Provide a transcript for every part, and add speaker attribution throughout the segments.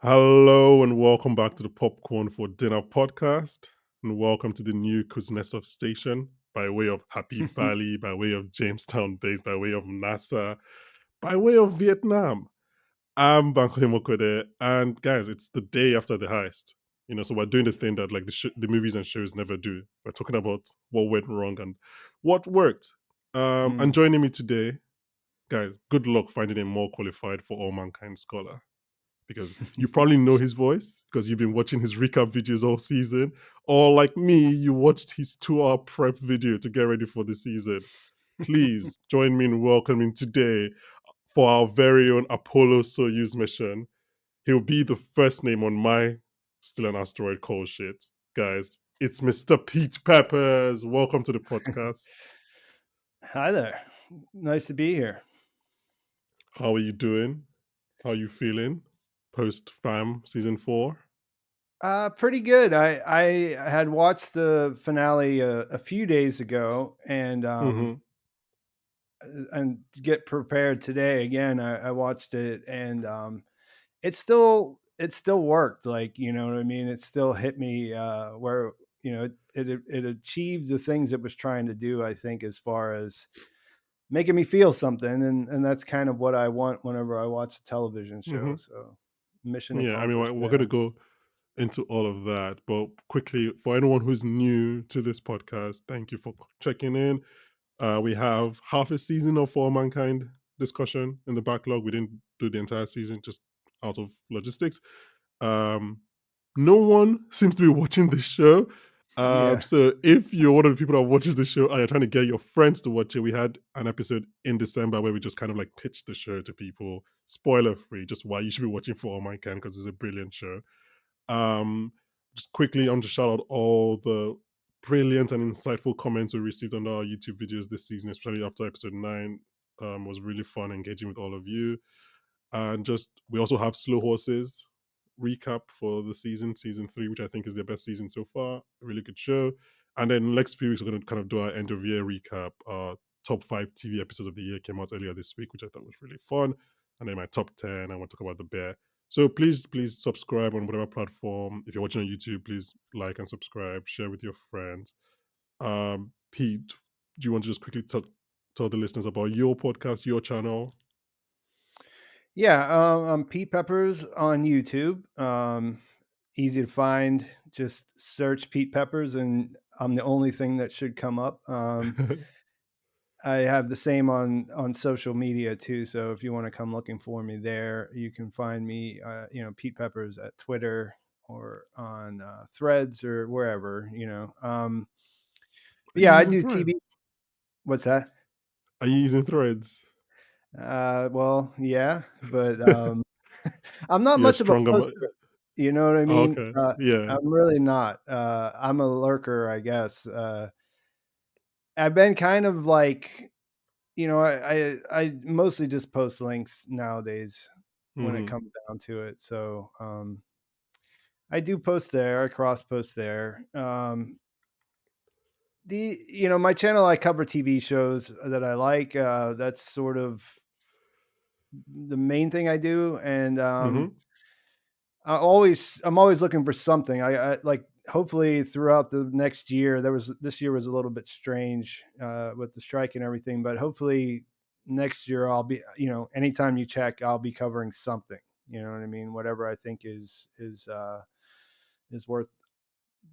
Speaker 1: Hello and welcome back to the Popcorn for Dinner podcast. And welcome to the new Kuznetsov station by way of Happy Valley, by way of Jamestown Base, by way of NASA, by way of Vietnam. I'm Bankole Mokode, and guys, it's the day after the heist. So we're doing the thing that like the movies and shows never do. We're talking about what went wrong and what worked. And
Speaker 2: Mm.
Speaker 1: joining me today, guys, good luck finding a more qualified for all mankind scholar because you probably know his voice because you've been watching his recap videos all season. Or like me, you watched his 2 hour prep video to get ready for the season. Please join me in welcoming today for our very own Apollo Soyuz mission. He'll be the first name on my Still an Asteroid call sheet. Guys, it's Mr. Pete Peppers. Welcome to the podcast.
Speaker 2: Hi there. Nice to be here.
Speaker 1: How are you doing? How are you feeling post FAM season 4?
Speaker 2: Pretty good. I had watched the finale a few days ago,
Speaker 1: Mm-hmm.
Speaker 2: and to get prepared today again. I watched it, and it still worked. Like, you know what I mean. It still hit me where it achieved the things it was trying to do. I think as far as making me feel something, and that's kind of what I want whenever I watch a television show.
Speaker 1: Mm-hmm.
Speaker 2: So mission
Speaker 1: Yeah, I mean,
Speaker 2: accomplished
Speaker 1: we're going to
Speaker 2: there.
Speaker 1: go into all of that. But quickly, for anyone who's new to this podcast, thank you for checking in. We have half a season of For All Mankind discussion in the backlog. We didn't do the entire season just out of logistics. Um, no one seems to be watching this show.
Speaker 2: Yeah.
Speaker 1: So if you're one of the people that watches the show and you're trying to get your friends to watch it, we had an episode in December where we just kind of like pitched the show to people, spoiler free, just why you should be watching For All Mankind because it's a brilliant show. Um, just quickly, I'm to shout out all the brilliant and insightful comments we received on our YouTube videos this season, especially after episode 9. Was really fun engaging with all of you. And just we also have Slow Horses recap for the season 3, which I think is their best season so far. A really good show. And then next few weeks we're going to kind of do our end of year recap. Top 5 TV episodes of the year came out earlier this week, which I thought was really fun. And then my top 10, I want to talk about the bear. So please subscribe on whatever platform. If you're watching on YouTube, please like and subscribe, share with your friends. Pete, do you want to just quickly tell the listeners about your podcast, your channel?
Speaker 2: Yeah, I'm Pete Peppers on YouTube. Easy to find. Just search Pete Peppers, and I'm the only thing that should come up. I have the same on social media too. So if you want to come looking for me there, you can find me. Pete Peppers at Twitter or on Threads or wherever.
Speaker 1: Are you
Speaker 2: Yeah, I
Speaker 1: using
Speaker 2: do
Speaker 1: Threads?
Speaker 2: TV. What's that?
Speaker 1: Are you using Threads?
Speaker 2: Well, yeah, but I'm not
Speaker 1: Yeah,
Speaker 2: much of a
Speaker 1: stronger.
Speaker 2: poster. You know what I
Speaker 1: Oh,
Speaker 2: mean?
Speaker 1: okay. Yeah.
Speaker 2: I'm really not. I'm a lurker, I guess. I've been kind of like, I mostly just post links nowadays when it
Speaker 1: Hmm.
Speaker 2: comes down to it. So I do post there. I cross post there. My channel, I cover TV shows that I like. That's sort of the main thing I do, and
Speaker 1: Hmm.
Speaker 2: I'm always looking for something. I like, hopefully throughout the next year. This year was a little bit strange with the strike and everything, but hopefully next year I'll be, anytime you check, I'll be covering something. You know what I mean? Whatever I think is worth,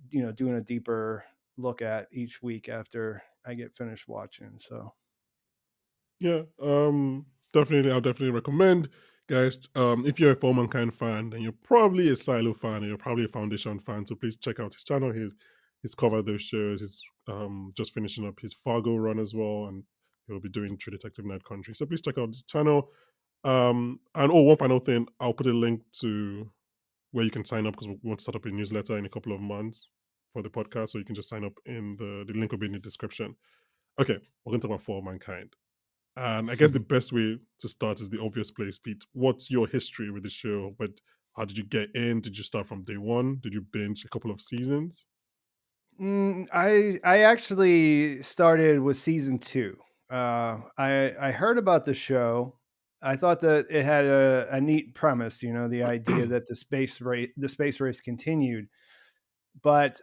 Speaker 2: doing a deeper look at each week after I get finished watching. So
Speaker 1: Yeah. Definitely, I'll definitely recommend, guys. If you're a For Mankind fan, then you're probably a Silo fan, and you're probably a Foundation fan. So please check out his channel. He's covered those shows. He's just finishing up his Fargo run as well, and he'll be doing True Detective Night Country. So please check out his channel. And one final thing, I'll put a link to where you can sign up because we want to start up a newsletter in a couple of months for the podcast. So you can just sign up in the link will be in the description. Okay, we're going to talk about For All Mankind. And I guess the best way to start is the obvious place, Pete. What's your history with the show? How did you get in? Did you start from day one? Did you binge a couple of seasons?
Speaker 2: I actually started with season two. I heard about the show. I thought that it had a neat premise, you know, the idea that the space race continued, but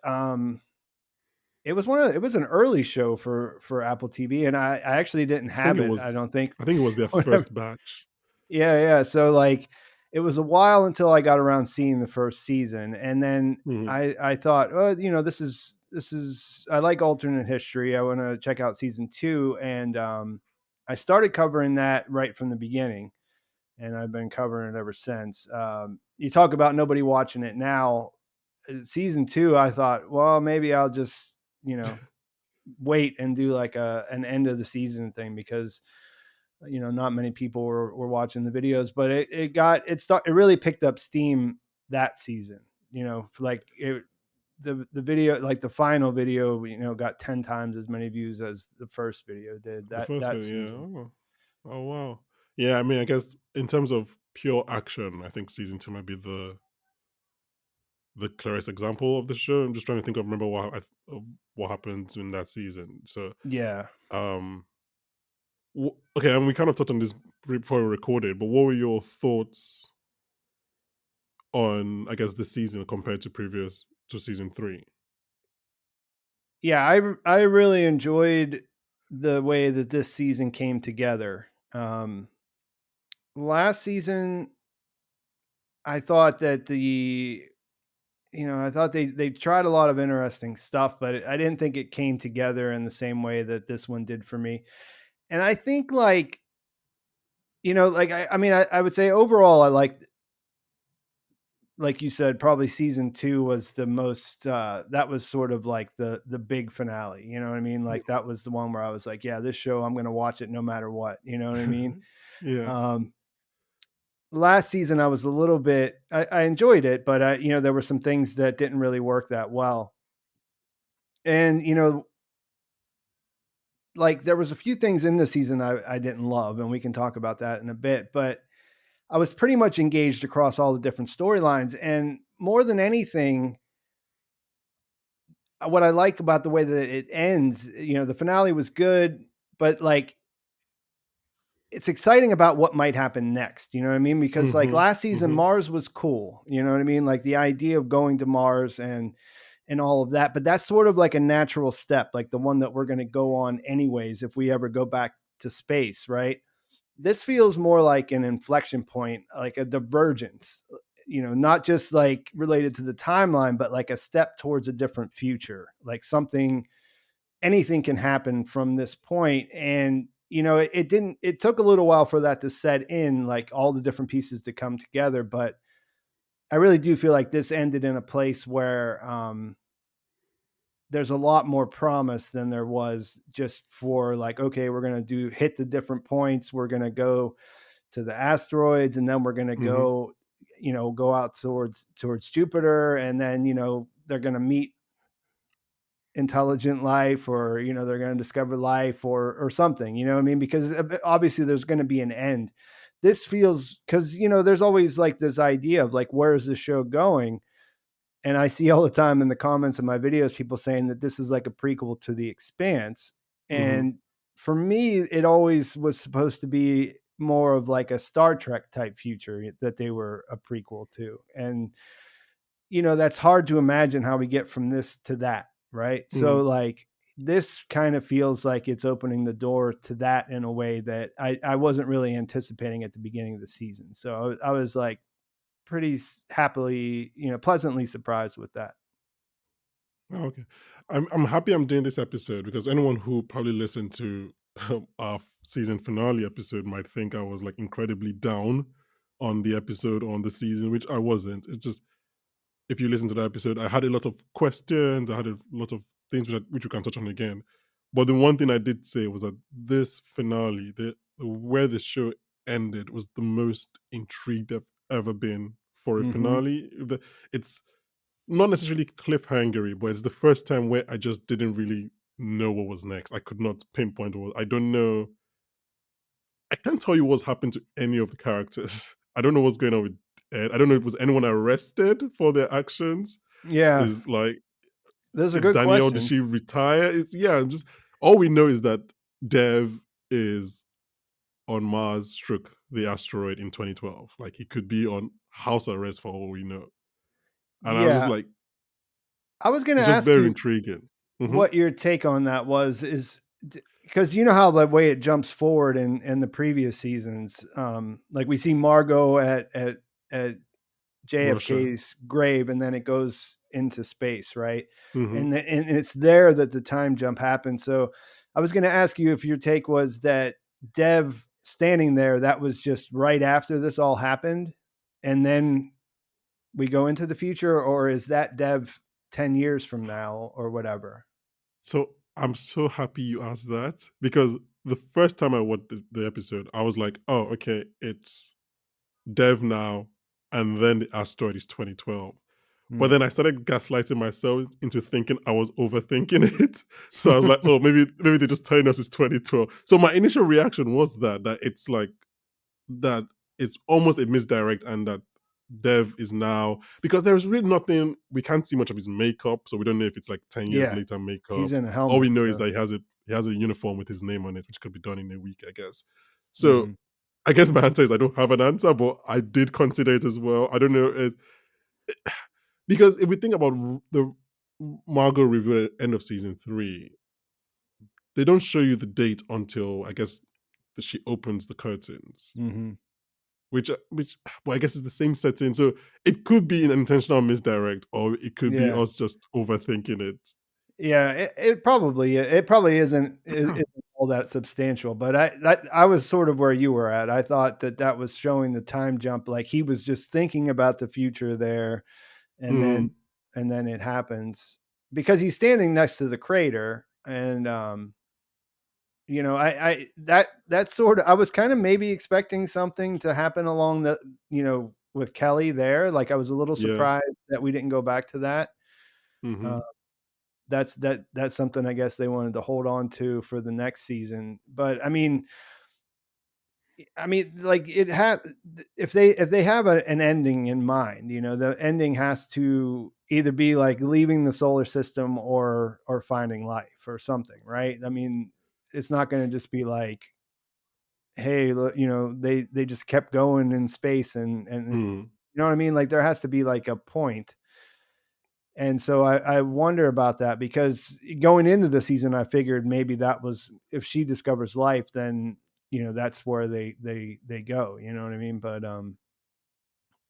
Speaker 2: it was an early show for Apple TV, and I actually didn't
Speaker 1: I think
Speaker 2: have
Speaker 1: it
Speaker 2: it. I
Speaker 1: was
Speaker 2: don't think
Speaker 1: I think it was their
Speaker 2: whenever.
Speaker 1: first batch.
Speaker 2: Yeah, yeah. So like it was a while until I got around seeing the first season. And then
Speaker 1: Mhm.
Speaker 2: I thought, oh, you know, this is I like alternate history. I want to check out season 2. And I started covering that right from the beginning. And I've been covering it ever since. You talk about nobody watching it now. Season 2, I thought, well, maybe I'll just, you know, wait and do like an end of the season thing because you know not many people were watching the videos, but it really picked up steam that season, you know, like the video, like the final video, you know, got 10 times as many views as the first video did
Speaker 1: The
Speaker 2: that
Speaker 1: first
Speaker 2: that
Speaker 1: one, yeah.
Speaker 2: season.
Speaker 1: Oh wow. Yeah, I mean, I guess in terms of pure action, I think season two might be the clearest example of the show. I'm just trying to think of remember of what happened in that season. So,
Speaker 2: Yeah.
Speaker 1: um, okay, and we kind of touched on this before we recorded, but what were your thoughts on, I guess, this season compared to previous to season three?
Speaker 2: Yeah, I really enjoyed the way that this season came together. Last season I thought that I thought they tried a lot of interesting stuff, but I didn't think it came together in the same way that this one did for me. And I think like, you know, like I mean, I would say overall I like you said, probably season 2 was the most that was sort of like the big finale. You know what I mean? Like that was the one where I was like, yeah, this show I'm gonna watch it no matter what. You know what I mean?
Speaker 1: Yeah.
Speaker 2: Um Last season I was a little bit I enjoyed it, but you know, there were some things that didn't really work that well. And you know, like there was a few things in the season I didn't love, and we can talk about that in a bit. But I was pretty much engaged across all the different storylines, and more than anything, what I like about the way that it ends, you know, the finale was good, but like it's exciting about what might happen next. You know what I mean? Because like
Speaker 1: Mhm.
Speaker 2: last season,
Speaker 1: Mhm.
Speaker 2: Mars was cool. You know what I mean? Like the idea of going to Mars and all of that. But that's sort of like a natural step, like the one that we're going to go on anyways if we ever go back to space, right? This feels more like an inflection point, like a divergence, you know, not just like related to the timeline, but like a step towards a different future, like something, anything can happen from this point. And, you know, it didn't, it took a little while for that to set in, like all the different pieces to come together. But I really do feel like this ended in a place where, there's a lot more promise than there was just for like, okay, we're going to do hit the different points. We're going to go to the asteroids, and then we're going to
Speaker 1: Mhm.
Speaker 2: go, you know, go out towards Jupiter, and then you know they're going to meet intelligent life, or you know they're going to discover life, or something. You know what I mean? Because obviously there's going to be an end. This feels because you know there's always like this idea of like where is the show going, and I see all the time in the comments of my videos people saying that this is like a prequel to The Expanse.
Speaker 1: Mhm.
Speaker 2: And for me, it always was supposed to be more of like a Star Trek type future that they were a prequel to. And, you know, that's hard to imagine how we get from this to that. Right. So,
Speaker 1: Mhm.
Speaker 2: like, this kind of feels like it's opening the door to that in a way that I wasn't really anticipating at the beginning of the season. So I was like, pretty happily, you know, pleasantly surprised with that.
Speaker 1: Oh, okay. I'm happy I'm doing this episode because anyone who probably listened to our season finale episode might think I was like incredibly down on the episode on the season, which I wasn't. It's just if you listen to that episode, I had a lot of questions, I had a lot of things which we can touch on again. But the one thing I did say was that this finale, the where the show ended, was the most intrigued I've ever been for a
Speaker 2: Mhm.
Speaker 1: finale. It's not necessarily cliffhangery, but it's the first time where I just didn't really know what was next. I could not pinpoint what I don't know. I can't tell you what's happened to any of the characters. I don't know what's going on with Ed. I don't know if was anyone arrested for their actions.
Speaker 2: Yeah,
Speaker 1: Is like
Speaker 2: those are
Speaker 1: if
Speaker 2: good
Speaker 1: Danielle, did
Speaker 2: questions.
Speaker 1: she retire? It's yeah, just all we know is that Dev is on Mars struck the asteroid in 2012. Like he could be on house arrest for all we know. And I was just
Speaker 2: Yeah.
Speaker 1: like,
Speaker 2: I was gonna
Speaker 1: it's just
Speaker 2: ask
Speaker 1: very
Speaker 2: you
Speaker 1: intriguing. Hmm.
Speaker 2: what your take on that was, is because you know how the way it jumps forward in the previous seasons, like we see Margot at
Speaker 1: Russia.
Speaker 2: JFK's grave, and then it goes into space, right?
Speaker 1: Hmm.
Speaker 2: And it's there that the time jump happens. So I was going to ask you if your take was that Dev standing there, that was just right after this all happened, and then we go into the future, or is that Dev 10 years from now or whatever?
Speaker 1: So I'm so happy you asked that because the first time I watched the episode, I was like, oh, okay, it's Dev now, and then the asteroid is 2012. But
Speaker 2: Hmm.
Speaker 1: then I started gaslighting myself into thinking I was overthinking it. So I was like, oh, maybe they're just telling us it's 2012. So my initial reaction was that it's like that it's almost a misdirect and that Dev is now because there's really nothing we can't see much of his makeup, so we don't know if it's like 10 years
Speaker 2: Yeah,
Speaker 1: later
Speaker 2: he's
Speaker 1: makeup.
Speaker 2: in a
Speaker 1: All we
Speaker 2: helmet
Speaker 1: know is
Speaker 2: still.
Speaker 1: that he has a uniform with his name on it, which could be done in a week, I guess. So
Speaker 2: Hmm.
Speaker 1: I guess my answer is I don't have an answer, but I did consider it as well. I don't know because if we think about the Margot review at end of season 3, they don't show you the date until I guess that she opens the curtains,
Speaker 2: Hmm.
Speaker 1: which well, I guess is the same setting. So it could be an intentional misdirect, or it could be
Speaker 2: Yeah.
Speaker 1: us just overthinking it.
Speaker 2: Yeah, it probably isn't all that substantial, but I was sort of where you were at. I thought that that was showing the time jump, like he was just thinking about the future there, and then
Speaker 1: Mhm.
Speaker 2: and then it happens because he's standing next to the crater, and I that sort of I was kind of maybe expecting something to happen along the with Kelly there. Like I was a little
Speaker 1: Yeah.
Speaker 2: surprised that we didn't go back to that. Uh,
Speaker 1: Mhm.
Speaker 2: that's something I guess they wanted to hold on to for the next season. But I mean, like it has if they have an ending in mind, the ending has to either be like leaving the solar system or finding life or something, right? I mean, it's not going to just be like, hey, look, they just kept going in space and
Speaker 1: Mhm.
Speaker 2: you know what I mean? Like there has to be like a point. And so I wonder about that because going into the season, I figured maybe that was if she discovers life, then that's where they go. You know what I mean? But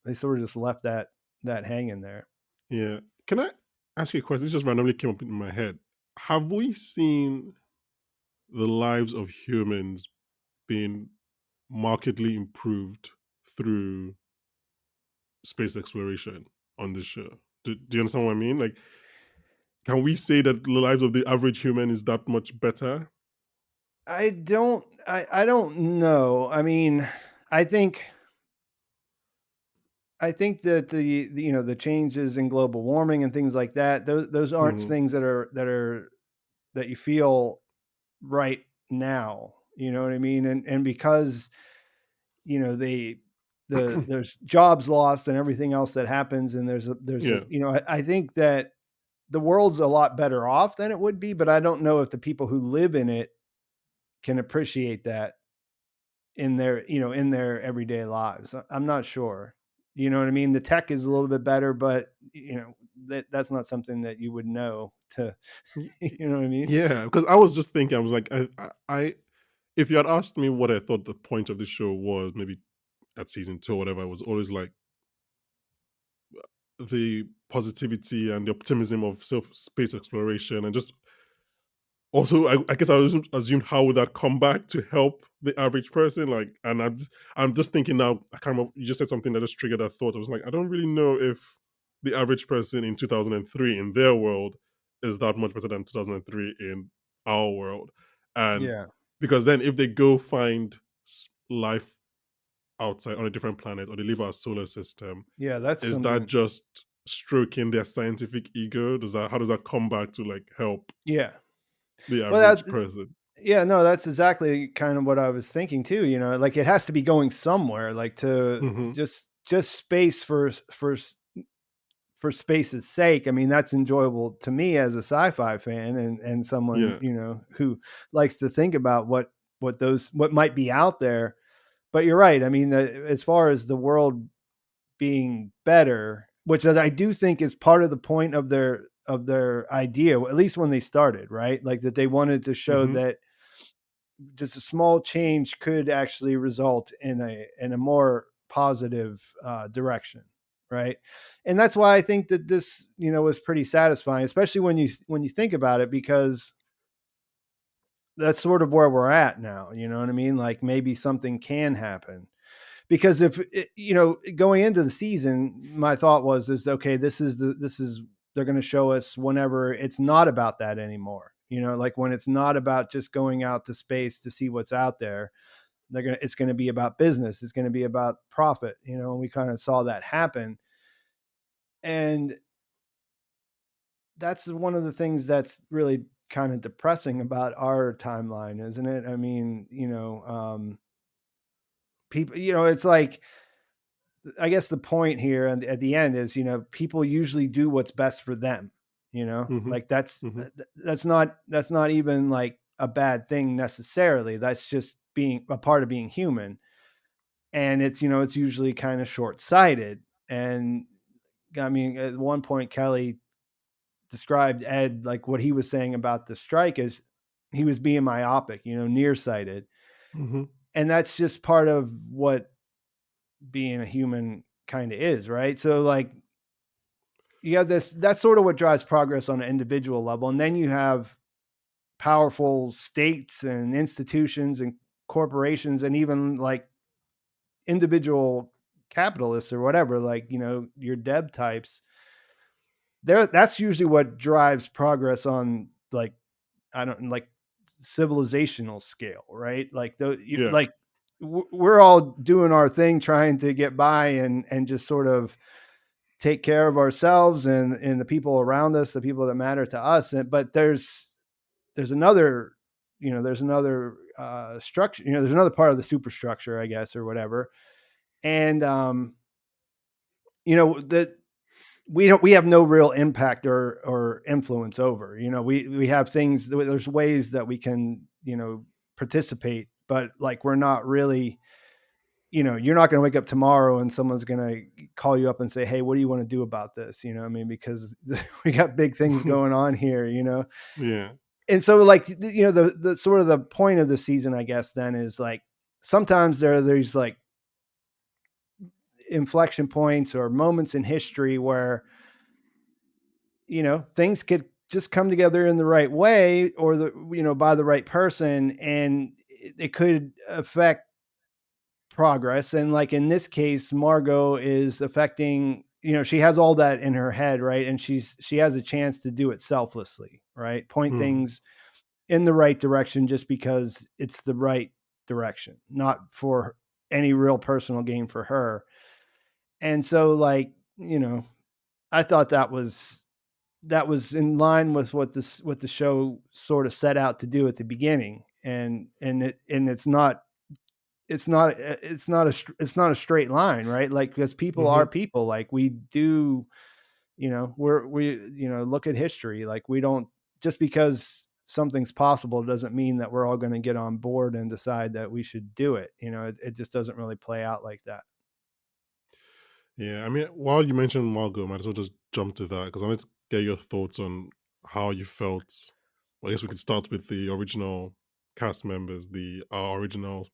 Speaker 2: they sort of just left that hanging there.
Speaker 1: Yeah. Can I ask you a question? This just randomly came up in my head. Have we seen the lives of humans being markedly improved through space exploration on this show? Do you understand what I mean? Like, can we say that the lives of the average human is that much better?
Speaker 2: I don't know. I mean, I think I think that the changes in global warming and things like that, those aren't
Speaker 1: Mhm.
Speaker 2: things that you feel right now. You know what I mean? And because they there's jobs lost and everything else that happens, and there's a
Speaker 1: Yeah.
Speaker 2: I think that the world's a lot better off than it would be, but I don't know if the people who live in it can appreciate that in their everyday lives. I'm not sure. You know what I mean? The tech is a little bit better, but that's not something that you would know to
Speaker 1: Y-
Speaker 2: you know what I mean?
Speaker 1: Yeah, because I was just thinking, I was like, if you had asked me what I thought the point of the show was, maybe at season 2 or whatever, it was always like the positivity and the optimism of self space exploration and just also, I guess I assumed how would that come back to help the average person? Like, and I'm just thinking now. I can't remember. You just said something that just triggered that thought. I was like, I don't really know if the average person in 2003 in their world is that much better than 2003 in our world, and
Speaker 2: Yeah.
Speaker 1: because then if they go find life outside on a different planet or they leave our solar system,
Speaker 2: Yeah, that's
Speaker 1: is that
Speaker 2: something.
Speaker 1: just stroking their scientific ego? How does that come back to like help
Speaker 2: Yeah.
Speaker 1: the
Speaker 2: Well,
Speaker 1: average person?
Speaker 2: yeah, no, that's exactly kind of what I was thinking too, like it has to be going somewhere, like to
Speaker 1: Mhm.
Speaker 2: just space for space's sake. I mean, that's enjoyable to me as a sci-fi fan and someone,
Speaker 1: Yeah.
Speaker 2: who likes to think about what what might be out there. But you're right. I mean, as far as the world being better, which I do think is part of the point of their idea, at least when they started, right? Like that they wanted to show
Speaker 1: Mhm.
Speaker 2: that just a small change could actually result in a more positive direction, right? And that's why I think that this, was pretty satisfying, especially when you think about it, because that's sort of where we're at now. You know what I mean? Like maybe something can happen because if going into the season, my thought was is okay, this is they're going to show us whenever it's not about that anymore. Like when it's not about just going out to space to see what's out there, it's going to be about business. It's going to be about profit. And we kind of saw that happen, and that's one of the things that's really kind of depressing about our timeline, isn't it? I mean, people, it's like I guess the point here and at the end is, people usually do what's best for them,
Speaker 1: Mhm.
Speaker 2: like that's
Speaker 1: Mhm.
Speaker 2: that's not even like a bad thing necessarily. That's just being a part of being human. And it's usually kind of short-sighted. And I mean, at one point Kelly described Ed, like what he was saying about the strike is he was being myopic, nearsighted.
Speaker 1: Mhm.
Speaker 2: And that's just part of what being a human kind of is, right? So like you have this, that's sort of what drives progress on an individual level. And then you have powerful states and institutions and corporations and even like individual capitalists or whatever, like, your Deb types. That's usually what drives progress on like, I don't like civilizational scale, right? Like
Speaker 1: Yeah.
Speaker 2: like we're all doing our thing trying to get by and just sort of take care of ourselves and the people around us, the people that matter to us. But there's another, there's another structure, there's another part of the superstructure, I guess, or whatever. And that we have no real impact or influence over. We have things, there's ways that we can, participate, but like we're not really, you're not going to wake up tomorrow and someone's going to call you up and say, hey, what do you want to do about this? I mean, because we got big things going on here.
Speaker 1: Yeah.
Speaker 2: And so like, the sort of the point of the season, I guess, then is like sometimes there's like inflection points or moments in history where things could just come together in the right way, or by the right person, and it could affect progress. And like in this case, Margot is affecting, she has all that in her head, right? And she has a chance to do it selflessly, right? Point
Speaker 1: Mhm.
Speaker 2: things in the right direction just because it's the right direction, not for any real personal gain for her. And so like, I thought that was in line with what the show sort of set out to do at the beginning. And it's not a straight line, right? Like, because people are
Speaker 1: Mhm.
Speaker 2: people, like we do, look at history, like we don't, just because something's possible doesn't mean that we're all going to get on board and decide that we should do it. It just doesn't really play out like that.
Speaker 1: Yeah. I mean, while you mentioned Margot, might as well just jump to that because I wanted to get your thoughts on how you felt. Well, I guess we could start with the original cast members, the our original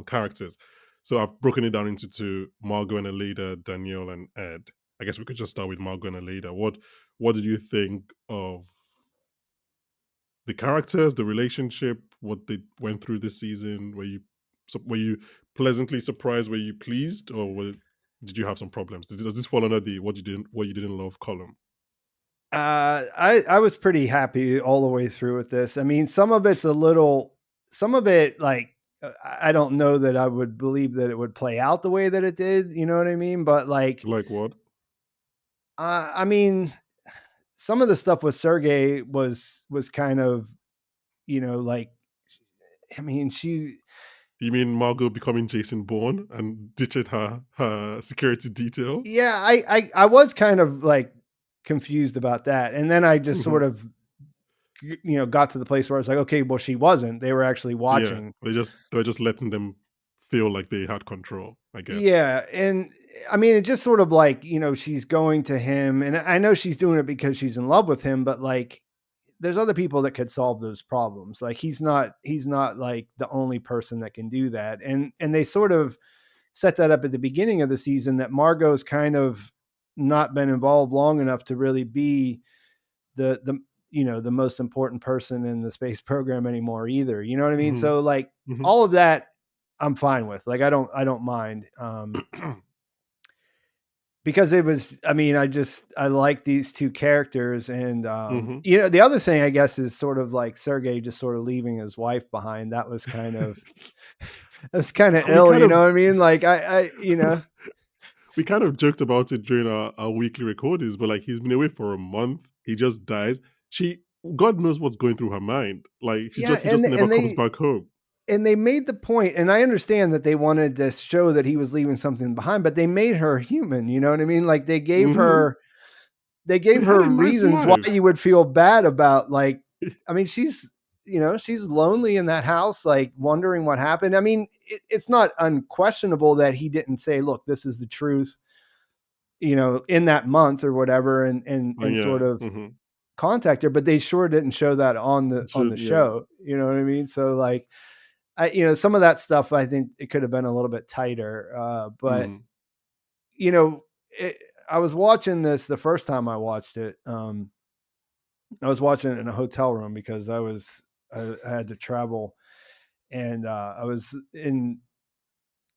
Speaker 1: characters. So I've broken it down into two: Margot and Alida, Danielle and Ed. I guess we could just start with Margot and Alida. What did you think of the characters, the relationship, what they went through this season? Were you pleasantly surprised? Were you pleased, or did you have some problems? Does this fall under the what you didn't love column?
Speaker 2: I was pretty happy all the way through with this. I mean, some of it, like, I don't know that I would believe that it would play out the way that it did. You know what I mean? But like,
Speaker 1: Like what?
Speaker 2: I mean, some of the stuff with Sergey was kind of, like, I mean,
Speaker 1: You mean Margot becoming Jason Bourne and ditching her security detail?
Speaker 2: yeah, I was kind of like confused about that, and then I just sort
Speaker 1: Mhm.
Speaker 2: of got to the place where I was like, okay, well, she wasn't. They were actually
Speaker 1: Yeah,
Speaker 2: watching.
Speaker 1: they were just letting them feel like they had control, I guess.
Speaker 2: Yeah, and I mean, it just sort of like, she's going to him, and I know she's doing it because she's in love with him, but like there's other people that could solve those problems. Like he's not like the only person that can do that. And they sort of set that up at the beginning of the season that Margot's kind of not been involved long enough to really be the most important person in the space program anymore either. You know what I mean?
Speaker 1: Mhm,
Speaker 2: So like
Speaker 1: mhm.
Speaker 2: all of that I'm fine with. Like I don't mind. Because it was, I mean, I like these two characters. And
Speaker 1: Mhm.
Speaker 2: the other thing I guess is sort of like Sergey just sort of leaving his wife behind. That was kind of that's kind of
Speaker 1: We
Speaker 2: ill,
Speaker 1: kind
Speaker 2: you
Speaker 1: of
Speaker 2: know what I mean? Like I.
Speaker 1: we kind of joked about it during our weekly recordings, but like he's been away for a month, he just dies. She God knows what's going through her mind. Like
Speaker 2: Yeah,
Speaker 1: he just never
Speaker 2: and
Speaker 1: comes back home.
Speaker 2: they made the point, and I understand that they wanted to show that he was leaving something behind, but they made her human, you know what I mean? Like
Speaker 1: Mhm.
Speaker 2: they
Speaker 1: He
Speaker 2: gave
Speaker 1: had
Speaker 2: her
Speaker 1: a nice
Speaker 2: reasons why
Speaker 1: life.
Speaker 2: you would feel bad about, like, I mean, she's lonely in that house, like wondering what happened. I mean, it's not unquestionable that he didn't say, "Look, this is the truth," in that month or whatever, and sort
Speaker 1: Yeah.
Speaker 2: of
Speaker 1: Mhm.
Speaker 2: contact her, but they sure didn't show that on the
Speaker 1: Should yeah.
Speaker 2: show. You know what I mean? So like, some of that stuff, I think it could have been a little bit tighter. But
Speaker 1: Mhm.
Speaker 2: you know, it, I was watching this the first time I watched it. I was watching it in a hotel room because I had to travel, and I was in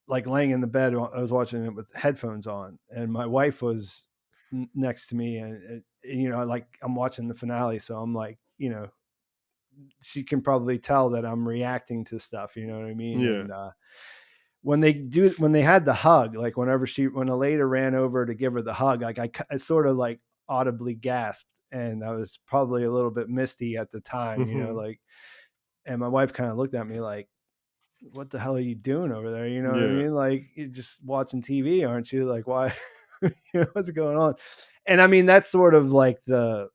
Speaker 2: like laying in the bed. I was watching it with headphones on, and my wife was next to me, and like I'm watching the finale, so I'm like, she can probably tell that I'm reacting to stuff. You know what I mean?
Speaker 1: Yeah.
Speaker 2: And when they had the hug, like when Aleda ran over to give her the hug, like I sort of like audibly gasped, and I was probably a little bit misty at the time,
Speaker 1: Mhm.
Speaker 2: like, and my wife kind of looked at me like, what the hell are you doing over there? You know what I
Speaker 1: Yeah.
Speaker 2: mean? Like, you're just watching TV, aren't you? Like, why? What's going on? And I mean, that's sort of like that's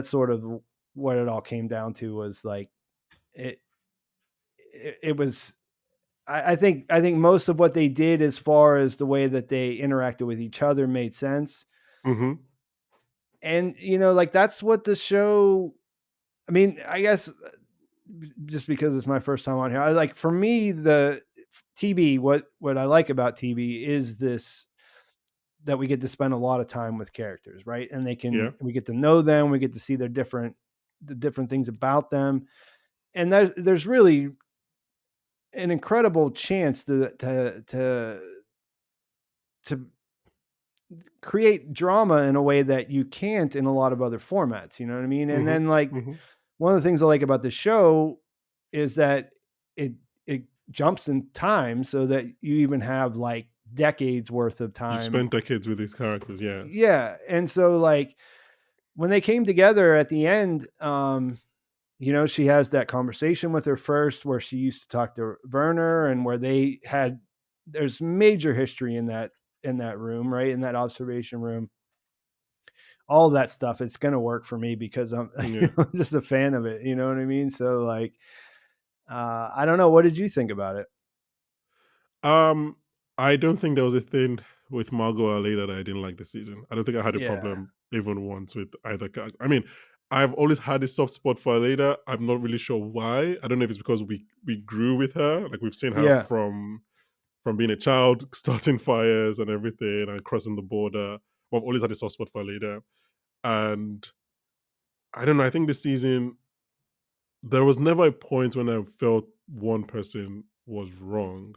Speaker 2: sort of what it all came down to was like it. It was. I think most of what they did, as far as the way that they interacted with each other, made sense.
Speaker 1: Mhm.
Speaker 2: And like that's what the show. I mean, I guess just because it's my first time on here, I like for me the TV. What I like about TV is this that we get to spend a lot of time with characters, right? And
Speaker 1: Yeah.
Speaker 2: we get to know them, we get to see the different things about them, and there's really an incredible chance to create drama in a way that you can't in a lot of other formats. You know what I mean? And
Speaker 1: Mhm.
Speaker 2: then like
Speaker 1: Mhm.
Speaker 2: one of the things I like about the show is that it it jumps in time so that you even have like decades worth of
Speaker 1: You've
Speaker 2: time.
Speaker 1: spent decades with these characters, yes.
Speaker 2: Yeah. And so like when they came together at the end, she has that conversation with her first where she used to talk to Werner, and where there's major history in that room, right? In that observation room. All that stuff, it's gonna work for me because I'm
Speaker 1: Yeah.
Speaker 2: just a fan of it. You know what I mean? So like, I don't know. What did you think about it?
Speaker 1: Um, I don't think there was a thing with Margot Ali that I didn't like this season. I don't think I had a
Speaker 2: Yeah,
Speaker 1: problem even once with either character. I mean, I've always had a soft spot for Aleda. I'm not really sure why. I don't know if it's because we grew with her. Like we've seen her
Speaker 2: yeah,
Speaker 1: from being a child, starting fires and everything, and crossing the border. I've always had a soft spot for Aleda, and I don't know. I think this season there was never a point when I felt one person was wrong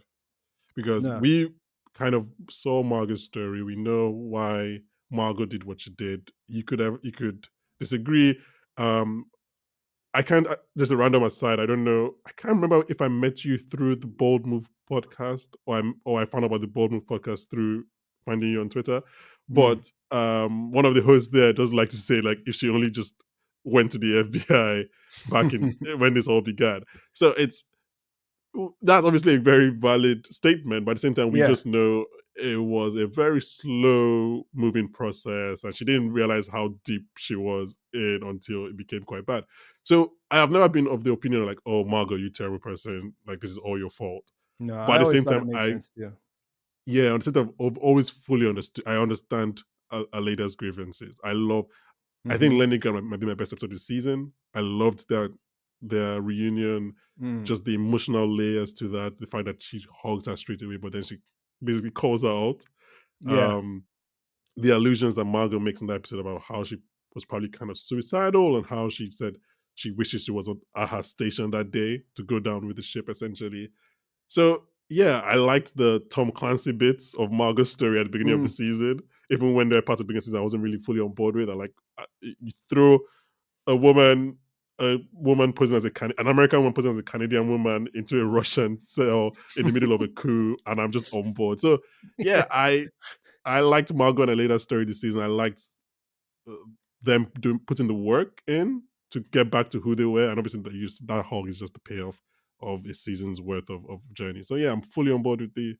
Speaker 1: because
Speaker 2: no,
Speaker 1: we kind of saw Margot's story. We know why Margot did what she did. You could disagree. Um, I can't. Just a random aside. I don't know. I can't remember if I met you through the Bold Move podcast, or I found out about the Bold Move podcast through finding you on Twitter.
Speaker 2: mm,
Speaker 1: But one of the hosts there does like to say like if she only just went to the FBI back in when this all began. So it's that's obviously a very valid statement, but at the same time, we
Speaker 2: yeah,
Speaker 1: just know it was a very slow moving process, and she didn't realize how deep she was in until it became quite bad. So I have never been of the opinion like, oh Margot, you terrible person, like this is all your fault.
Speaker 2: No,
Speaker 1: But
Speaker 2: I
Speaker 1: at the
Speaker 2: always
Speaker 1: same
Speaker 2: thought
Speaker 1: time,
Speaker 2: it made
Speaker 1: I
Speaker 2: sense too.
Speaker 1: yeah, on the same time, I've always fully understood. I understand Aleda's grievances. I think
Speaker 2: Mhm.
Speaker 1: Leningrad might be my best episode this season. I loved their reunion,
Speaker 2: Mm.
Speaker 1: just the emotional layers to that. The fact that she hugs her straight away, but then she basically calls her out.
Speaker 2: Yeah.
Speaker 1: Um, the allusions that Margot makes in that episode about how she was probably kind of suicidal and how she said she wishes she was at her station that day to go down with the ship, essentially. So yeah, I liked the Tom Clancy bits of Margot's story at the beginning of the
Speaker 2: Mm.
Speaker 1: season. Even when there are parts of the beginning of the season I wasn't really fully on board with. I like you throw a woman, posing as an American woman posing as a Canadian woman into a Russian cell in the middle of a coup, and I'm just on board. So yeah,
Speaker 2: Yeah.
Speaker 1: I liked Margot and Aleda's story this season. I liked uh, them doing putting the work in to get back to who they were, and obviously that hog is just the payoff of a season's worth of journey. So yeah, I'm fully on board with the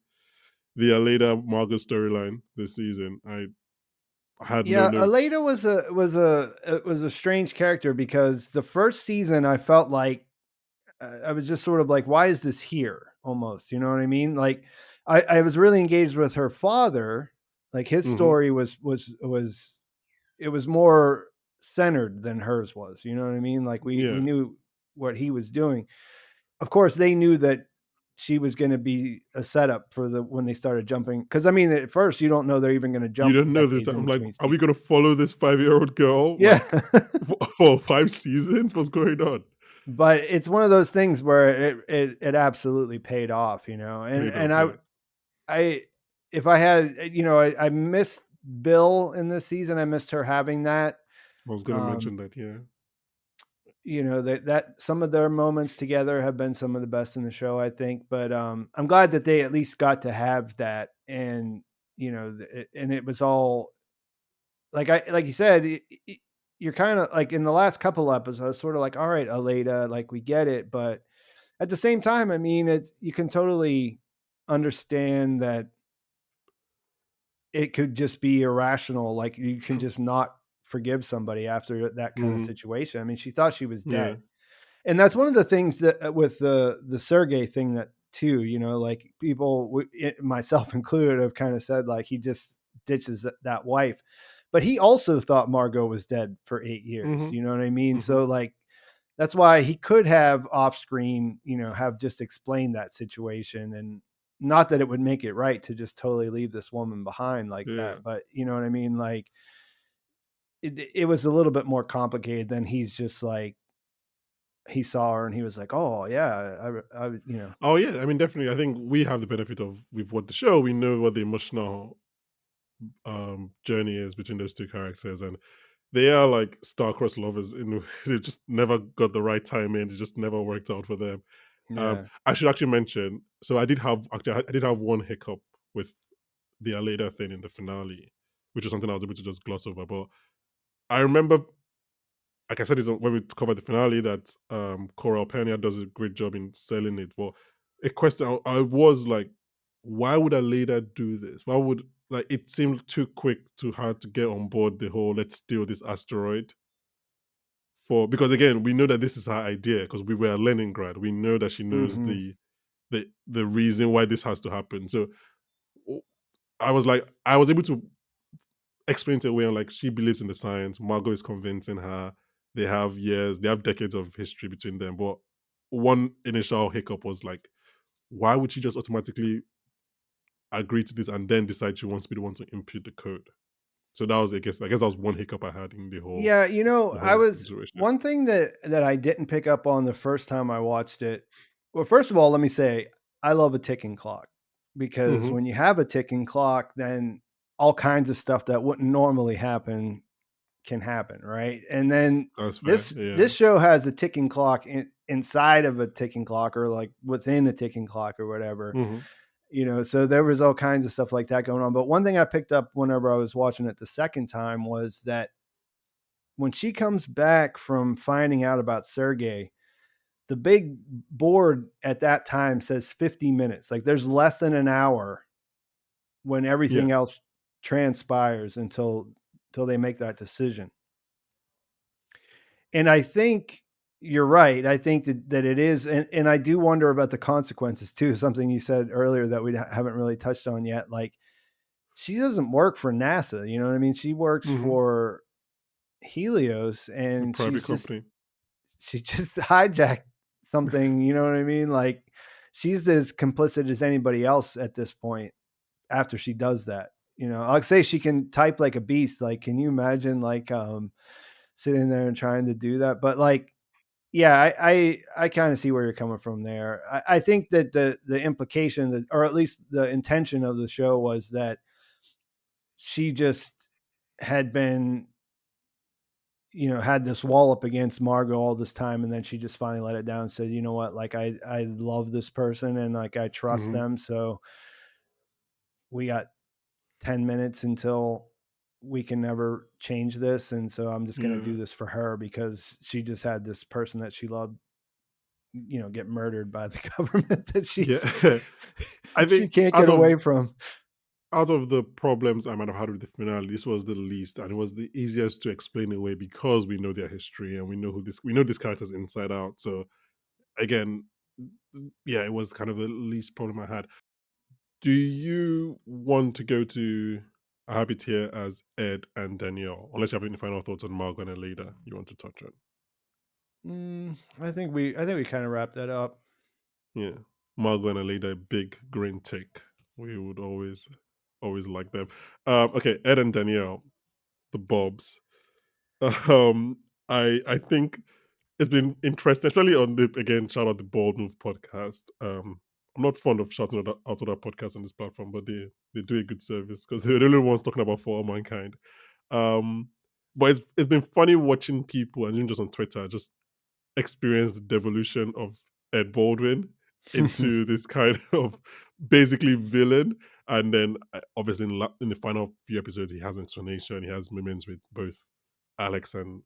Speaker 1: Aleda Margot storyline this season. I had no
Speaker 2: Yeah,
Speaker 1: notes.
Speaker 2: Aleda was a strange character because the first season I felt like I was just sort of like, why is this here? Almost, you know what I mean? Like, I was really engaged with her father. Like his
Speaker 1: Hmm.
Speaker 2: story was it was more centered than hers was. You know what I mean? Like we
Speaker 1: Yeah,
Speaker 2: knew what he was doing. Of course, they knew that she was going to be a setup for the when they started jumping. Because I mean, at first you don't know they're even going to
Speaker 1: you
Speaker 2: jump
Speaker 1: don't know this.
Speaker 2: decades in
Speaker 1: I'm like,
Speaker 2: between
Speaker 1: are we
Speaker 2: seasons.
Speaker 1: gonna follow this 5-year-old girl
Speaker 2: Yeah.
Speaker 1: like for 5 seasons? What's going on?
Speaker 2: But it's one of those things where it absolutely paid off, you know. And
Speaker 1: Paid off. Yeah,
Speaker 2: I if I had I missed Bill in this season. I missed her having that.
Speaker 1: I was gonna
Speaker 2: Um,
Speaker 1: mention that. Yeah.
Speaker 2: that some of their moments together have been some of the best in the show, I think. But I'm glad that they at least got to have that, and and it was all like you said, you're kind of like in the last couple episodes, sort of like, all right, Aleda, like we get it, but at the same time, I mean, it's you can totally understand that it could just be irrational. Like you can just not forgive somebody after that kind of
Speaker 1: Hmm.
Speaker 2: situation. I mean, she thought she was
Speaker 1: Yeah.
Speaker 2: dead, and that's one of the things that with the Sergey thing that too, like people, myself included, have kind of said like he just ditches that wife, but he also thought Margot was dead for 8 years.
Speaker 1: Hmm.
Speaker 2: You know what I mean?
Speaker 1: Hmm.
Speaker 2: So like that's why he could have off screen, have just explained that situation, and not that it would make it right to just totally leave this woman behind like
Speaker 1: Yeah.
Speaker 2: that, but you know what I mean? Like it was a little bit more complicated than he's just like he saw her and he was like, "Oh yeah, I."
Speaker 1: Oh yeah, I mean, definitely. I think we have the benefit of we've watched the show. We know what the emotional journey is between those two characters, and they are like star-crossed lovers. In they just never got the right timing. It just never worked out for them.
Speaker 2: Yeah.
Speaker 1: I should actually mention. So I did have one hiccup with the Aleda thing in the finale, which was something I was able to just gloss over. But I remember, like I said, is when we covered the finale that Coral Pena does a great job in selling it. But a question I was like, why would Aleda do this? Why would like it seemed too quick to her to get on board the whole let's steal this asteroid for because again we know that this is her idea because we were at Leningrad. We know that she knows
Speaker 2: Mhm.
Speaker 1: the reason why this has to happen. So w- I was like, I was able to explain to her and like she believes in the science. Margot is convincing her. They have decades of history between them. But one initial hiccup was like, why would she just automatically agree to this and then decide she wants to be the one to impute the code? So that was, I guess that was one hiccup I had in
Speaker 2: Yeah,
Speaker 1: the
Speaker 2: I
Speaker 1: whole
Speaker 2: was
Speaker 1: situation.
Speaker 2: one thing that I didn't pick up on the first time I watched it. Well, first of all, let me say I love a ticking clock because
Speaker 1: Hmm.
Speaker 2: when you have a ticking clock, then all kinds of stuff that wouldn't normally happen can happen, right? And then
Speaker 1: That's fair.
Speaker 2: this
Speaker 1: Yeah.
Speaker 2: show has a ticking clock inside of a ticking clock or like within a ticking clock or whatever.
Speaker 1: Hmm.
Speaker 2: So there was all kinds of stuff like that going on. But one thing I picked up whenever I was watching it the second time was that when she comes back from finding out about Sergey, the big board at that time says 50 minutes. Like there's less than an hour when
Speaker 1: Yeah.
Speaker 2: everything else transpires until they make that decision. And I think you're right. I think that it is, and I do wonder about the consequences too. Something you said earlier that we haven't really touched on yet. Like she doesn't work for NASA. You know what I mean? She works
Speaker 1: Hmm.
Speaker 2: for Helios,
Speaker 1: A
Speaker 2: and
Speaker 1: private company.
Speaker 2: she just hijacked something. You know what I mean? Like she's as complicit as anybody else at this point. After she does that, you know, like say she can type like a beast. Like, can you imagine like sitting there and trying to do that? But like, yeah, I kind of see where you're coming from there. I think that the implication that, or at least the intention of the show was that she just had been, you know, had this wall up against Margot all this time, and then she just finally let it down and said, you know what, like I love this person and like I trust
Speaker 1: Hmm.
Speaker 2: them, so we got 10 minutes until we can never change this. And so I'm just going to
Speaker 1: Yeah.
Speaker 2: do this for her because she just had this person that she loved, you know, get murdered by the government that
Speaker 1: Yeah. I
Speaker 2: she
Speaker 1: think
Speaker 2: can't get away from.
Speaker 1: out of the problems I might have had with the finale, this was the least, and it was the easiest to explain away because we know their history and we know these characters inside out. So again, yeah, it was kind of the least problem I had. Do you want to go to? I have it here as Ed and Danielle. Unless you have any final thoughts on Margot and Alida you want to touch on.
Speaker 2: I think we kind of wrapped that up.
Speaker 1: Yeah, Margot and Alida, big green tick. We would always like them. Okay, Ed and Danielle, the Bobs. Um, I think it's been interesting, especially on the again shout out the Bald Move podcast. I'm not fond of shouting out other podcasts on this platform, but they do a good service because they're the only ones talking about For All Mankind. Um, but it's been funny watching people and even just on Twitter just experience the devolution of Ed Baldwin into this kind of basically villain. And then obviously in the final few episodes, he has an explanation. He has moments with both Alex and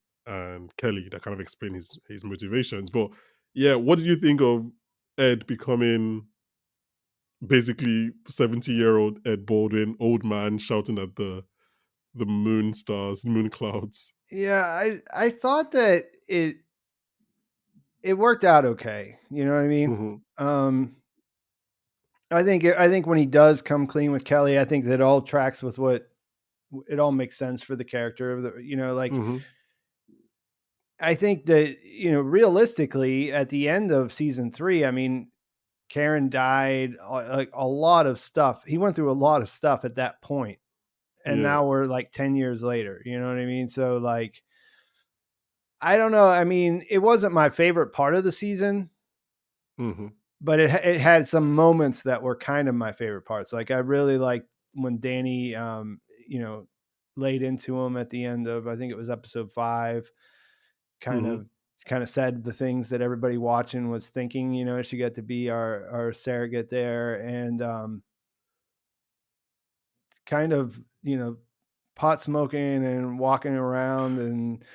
Speaker 1: Kelly that kind of explain his motivations. But yeah, what did you think of Ed becoming basically 70-year-old Ed Baldwin, old man shouting at the moon stars, moon clouds?
Speaker 2: Yeah, I thought that it worked out okay. You know what I mean?
Speaker 1: Hmm.
Speaker 2: Um, I think when he does come clean with Kelly, I think that all tracks with what it all makes sense for the character of the, you know, like
Speaker 1: Hmm.
Speaker 2: I think that, you know, realistically at the end of season 3, I mean, Karen died, like a lot of stuff. He went through a lot of stuff at that point, and
Speaker 1: Yeah.
Speaker 2: now we're like 10 years later, you know what I mean? So like I don't know, I mean, it wasn't my favorite part of the season,
Speaker 1: Hmm.
Speaker 2: but it had some moments that were kind of my favorite parts. Like I really liked when Danny you know, laid into him at the end of, I think it was episode 5, kind
Speaker 1: Hmm.
Speaker 2: of said the things that everybody watching was thinking, you know, she got to be our surrogate there, and kind of, you know, pot smoking and walking around and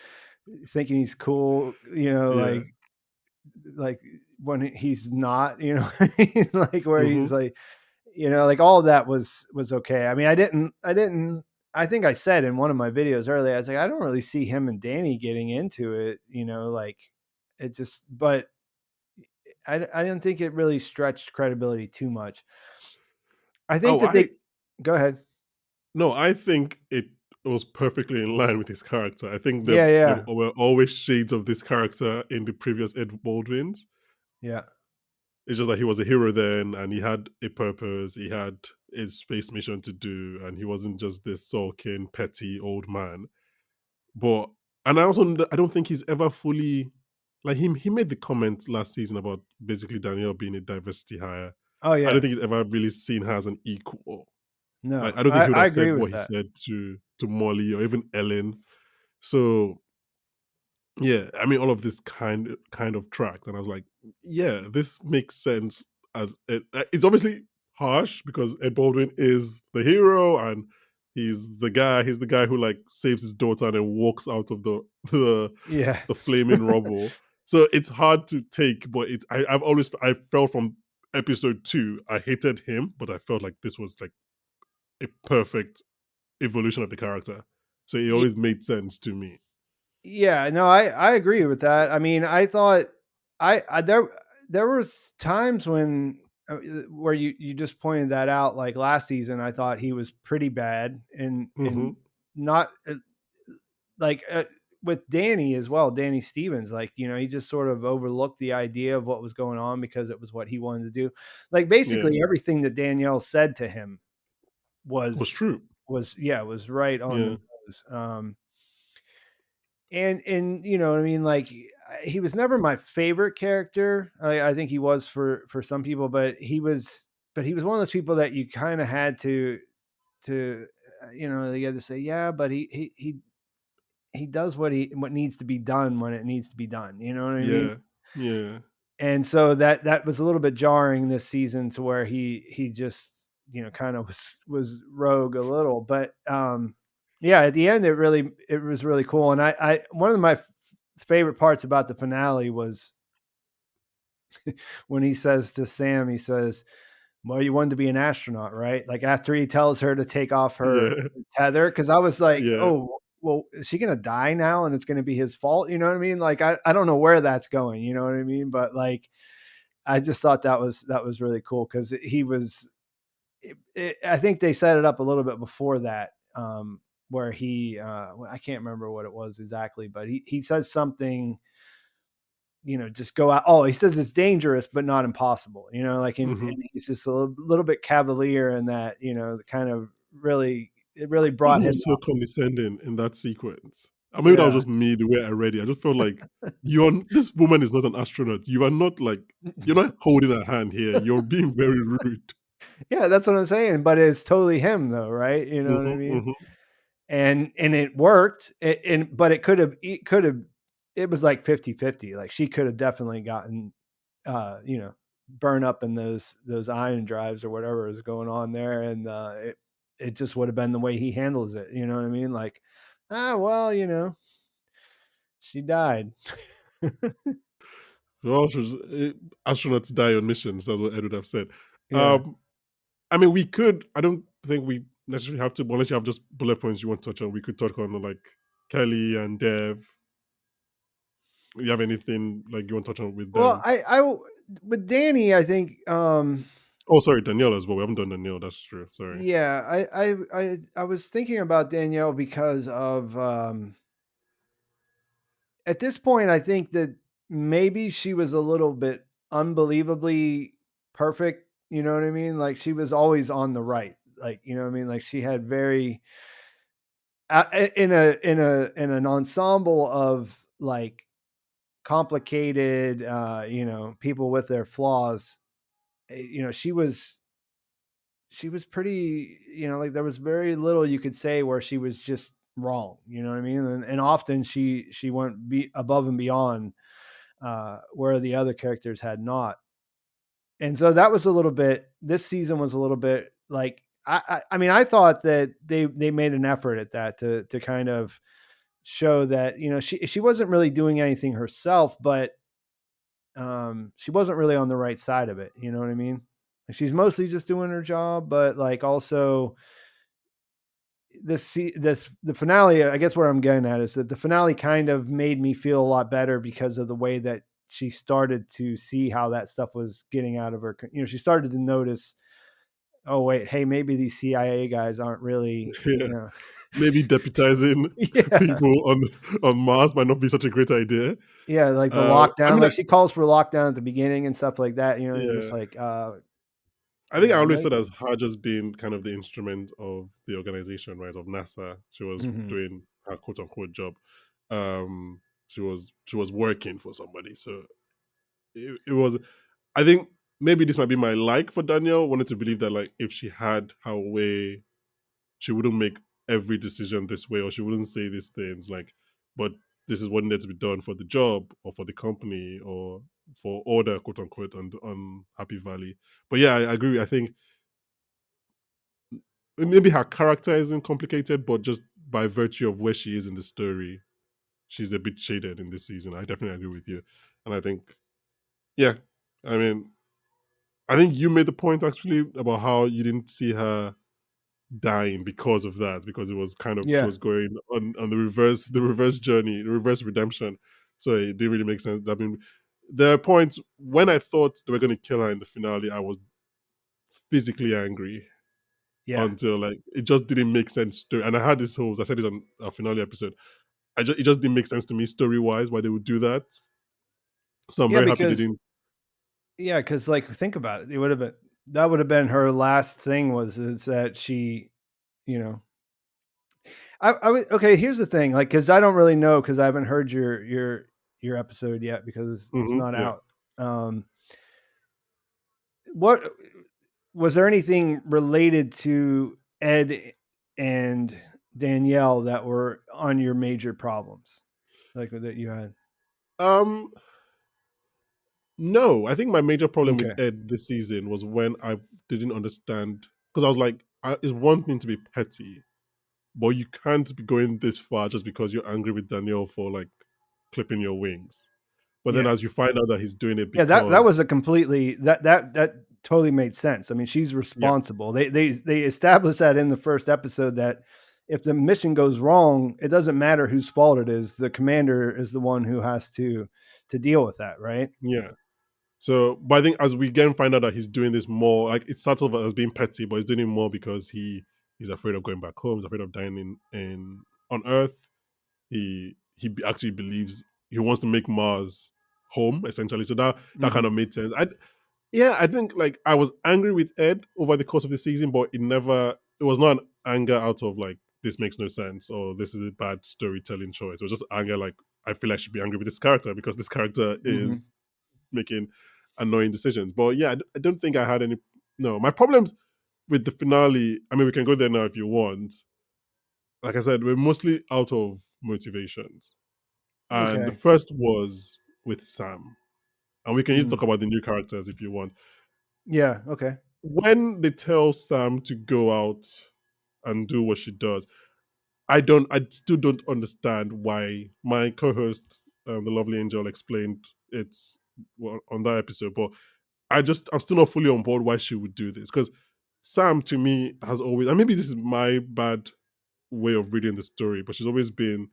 Speaker 2: thinking he's cool, you know,
Speaker 1: Yeah.
Speaker 2: like when he's not, you know what I mean? Like where he's
Speaker 1: Mhm.
Speaker 2: like, you know, like all of that was okay. I mean, I think I said in one of my videos earlier, I was like, I don't really see him and Danny getting into it, you know, like it just, but I didn't think it really stretched credibility too much. I think
Speaker 1: Oh,
Speaker 2: that
Speaker 1: I
Speaker 2: they, go ahead.
Speaker 1: no, I think it was perfectly in line with his character. I think
Speaker 2: Yeah,
Speaker 1: there
Speaker 2: yeah,
Speaker 1: were always shades of this character in the previous Ed Baldwins.
Speaker 2: yeah,
Speaker 1: It's just that he was a hero then, and he had a purpose. He had his space mission to do, and he wasn't just this sulking, petty old man. But and I don't think he's ever fully like him. He made the comment last season about basically Danielle being a diversity hire.
Speaker 2: oh
Speaker 1: I don't
Speaker 2: yeah,
Speaker 1: think he's ever really seen her as an equal. Like,
Speaker 2: no,
Speaker 1: I don't think he would
Speaker 2: I
Speaker 1: have
Speaker 2: agree
Speaker 1: said what
Speaker 2: with
Speaker 1: he
Speaker 2: that.
Speaker 1: said to Molly or even Ellen. So yeah, I mean, all of this kind of tracked, and I was like, yeah, this makes sense. It's obviously harsh because Ed Baldwin is the hero and he's the guy who like saves his daughter and then walks out of
Speaker 2: Yeah.
Speaker 1: the flaming rubble. So it's hard to take, but I felt from episode 2 I hated him, but I felt like this was like a perfect evolution of the character. So it
Speaker 2: Ye
Speaker 1: always made sense to me.
Speaker 2: yeah, no, I agree with that. I mean, I thought I there was times when, where you just pointed that out, like, last season, I thought he was pretty bad and
Speaker 1: Hmm.
Speaker 2: not, like, with Danny as well, Danny Stevens, like, he just sort of overlooked the idea of what was going on because it was what he wanted to do. Like,
Speaker 1: Yeah,
Speaker 2: basically everything that Danielle said to him
Speaker 1: was
Speaker 2: was
Speaker 1: true.
Speaker 2: yeah, was right on the
Speaker 1: Yeah,
Speaker 2: nose. And you know what I mean, like, he was never my favorite character. I think he was for some people, but he was one of those people that you kind of had to you had to say, yeah, but he does what needs to be done when it needs to be done. You know what I mean?
Speaker 1: yeah, yeah.
Speaker 2: And so that was a little bit jarring this season, to where he just, kind of was rogue a little. But yeah, at the end it was really cool. And I one of my favorite parts about the finale was when he says to Sam, he says, "Well, you wanted to be an astronaut, right?" Like, after he tells her to take off her
Speaker 1: Yeah,
Speaker 2: tether, because I was like,
Speaker 1: yeah.
Speaker 2: "Oh, well, is she gonna die now, and it's gonna be his fault?" You know what I mean? Like, I don't know where that's going. You know what I mean? But, like, I just thought that was really cool, because he was. I think they set it up a little bit before that, where I can't remember what it was exactly, but he says something, just go out. Oh, he says it's dangerous, but not impossible. Like,
Speaker 1: Hmm.
Speaker 2: and he's just a little bit cavalier in that. Kind of really, it
Speaker 1: I
Speaker 2: really
Speaker 1: thought
Speaker 2: brought
Speaker 1: he
Speaker 2: him
Speaker 1: was so
Speaker 2: up.
Speaker 1: condescending in that sequence. Maybe that was
Speaker 2: Yeah.
Speaker 1: just me, the way I read it. I just felt like this woman is not an astronaut. You are not like you're not holding a hand here. You're being very rude.
Speaker 2: Yeah, that's what I'm saying. But it's totally him, though, right? You know what I
Speaker 1: Hmm.
Speaker 2: mean?
Speaker 1: Hmm.
Speaker 2: And it worked. But it could have it was like 50-50. Like, she could have definitely gotten, burn up in those ion drives or whatever is going on there, and it just would have been the way he handles it. You know what I mean? Like, well, she died.
Speaker 1: Well, astronauts die on missions. That's what Ed would have said.
Speaker 2: Yeah.
Speaker 1: Um, I mean, we could. I don't think we necessarily have to, but unless you have just bullet points you want to touch on. We could talk on like Kelly and Dev. You have anything like you want to touch on with
Speaker 2: Well,
Speaker 1: them?
Speaker 2: with Danny, I think,
Speaker 1: Oh, sorry, Danielle as well. We haven't done Danielle. That's true. Sorry.
Speaker 2: yeah, I was thinking about Danielle because of, at this point, I think that maybe she was a little bit unbelievably perfect. You know what I mean? Like, she was always on the right. Like, you know what I mean? Like, she had very, in an ensemble of, like, complicated, people with their flaws. She was pretty. Like, there was very little you could say where she was just wrong. You know what I mean? And often she went above and beyond, where the other characters had not. And so that was a little bit. This season was a little bit like, I mean, I thought that they made an effort at that, to kind of show that, she wasn't really doing anything herself, but she wasn't really on the right side of it. You know what I mean? Like, she's mostly just doing her job, but, like, also the finale. I guess what I'm getting at is that the finale kind of made me feel a lot better because of the way that she started to see how that stuff was getting out of her. She started to notice, oh wait, hey, maybe these CIA guys aren't really,
Speaker 1: Yeah, maybe deputizing
Speaker 2: yeah,
Speaker 1: people on Mars might not be such a great idea.
Speaker 2: yeah, like the
Speaker 1: I
Speaker 2: lockdown.
Speaker 1: mean,
Speaker 2: Like, she calls for lockdown at the beginning and stuff like that. You're just
Speaker 1: yeah,
Speaker 2: like,
Speaker 1: I think I always
Speaker 2: right.
Speaker 1: said as her just being kind of the instrument of the organization, right, of NASA. She was
Speaker 2: Hmm.
Speaker 1: doing her quote unquote job. She was working for somebody, so it was. I think maybe this might be my like for Danielle. Wanted to believe that like if she had her way, she wouldn't make every decision this way, or she wouldn't say these things like, but this is what needs to be done for the job or for the company or for order, quote unquote, on Happy Valley. But yeah, I agree. I think maybe her character isn't complicated, but just by virtue of where she is in the story, she's a bit shaded in this season. I definitely agree with you. And I think, yeah, I mean, I think you made the point actually about how you didn't see her dying because of that, because it was kind of she
Speaker 2: Yeah.
Speaker 1: was going on the reverse journey, the reverse redemption. So it didn't really make sense. I mean, there are points when I thought they were going to kill her in the finale, I was physically angry
Speaker 2: Yeah.
Speaker 1: until like it just didn't make sense. And I had this whole, I said this on a finale episode. It just didn't make sense to me story wise why they would do that. So I'm
Speaker 2: Yeah,
Speaker 1: very happy they
Speaker 2: because
Speaker 1: didn't.
Speaker 2: yeah, because like, think about it. It would have been that would have been her last thing was is that she, you know I would okay, here's the thing, like, because I don't really know because I haven't heard your episode yet because it's not
Speaker 1: Yeah.
Speaker 2: out. What was there anything related to Ed and Danielle that were on your major problems, like, that you had?
Speaker 1: Um, no, I think my major problem with
Speaker 2: Okay.
Speaker 1: Ed this season was when I didn't understand, because I was like, it's one thing to be petty, but you can't be going this far just because you're angry with Danielle for like clipping your wings. But then
Speaker 2: Yeah.
Speaker 1: as you find out that he's doing it
Speaker 2: Yeah, that was
Speaker 1: because,
Speaker 2: a completely that totally made sense. I mean, she's
Speaker 1: yeah,
Speaker 2: responsible. They established that in the first episode that if the mission goes wrong, it doesn't matter whose fault it is. The commander is the one who has to deal with that, right?
Speaker 1: yeah. So, but I think as we again find out that he's doing this more, like it starts off as being petty, but he's doing it more because he's afraid of going back home. He's afraid of dying in on Earth. He actually believes he wants to make Mars home essentially. So that kind
Speaker 2: Mhm.
Speaker 1: of made sense. I think like I was angry with Ed over the course of the season, but it was not an anger out of like this makes no sense or this is a bad storytelling choice. It was just anger like I feel I should be angry with this character because this character
Speaker 2: Mhm.
Speaker 1: is making annoying decisions. But yeah, I don't think I had any. No, my problems with the finale. I mean, we can go there now if you want. Like I said, we're mostly out of motivations, and the
Speaker 2: Okay.
Speaker 1: first was with Sam, and we can just
Speaker 2: Mhm.
Speaker 1: talk about the new characters if you want.
Speaker 2: Yeah, okay.
Speaker 1: When they tell Sam to go out and do what she does, I still don't understand why my co-host, the lovely Angel, explained it on that episode, but I'm still not fully on board why she would do this because Sam to me has always, and maybe this is my bad way of reading the story, but she's always been,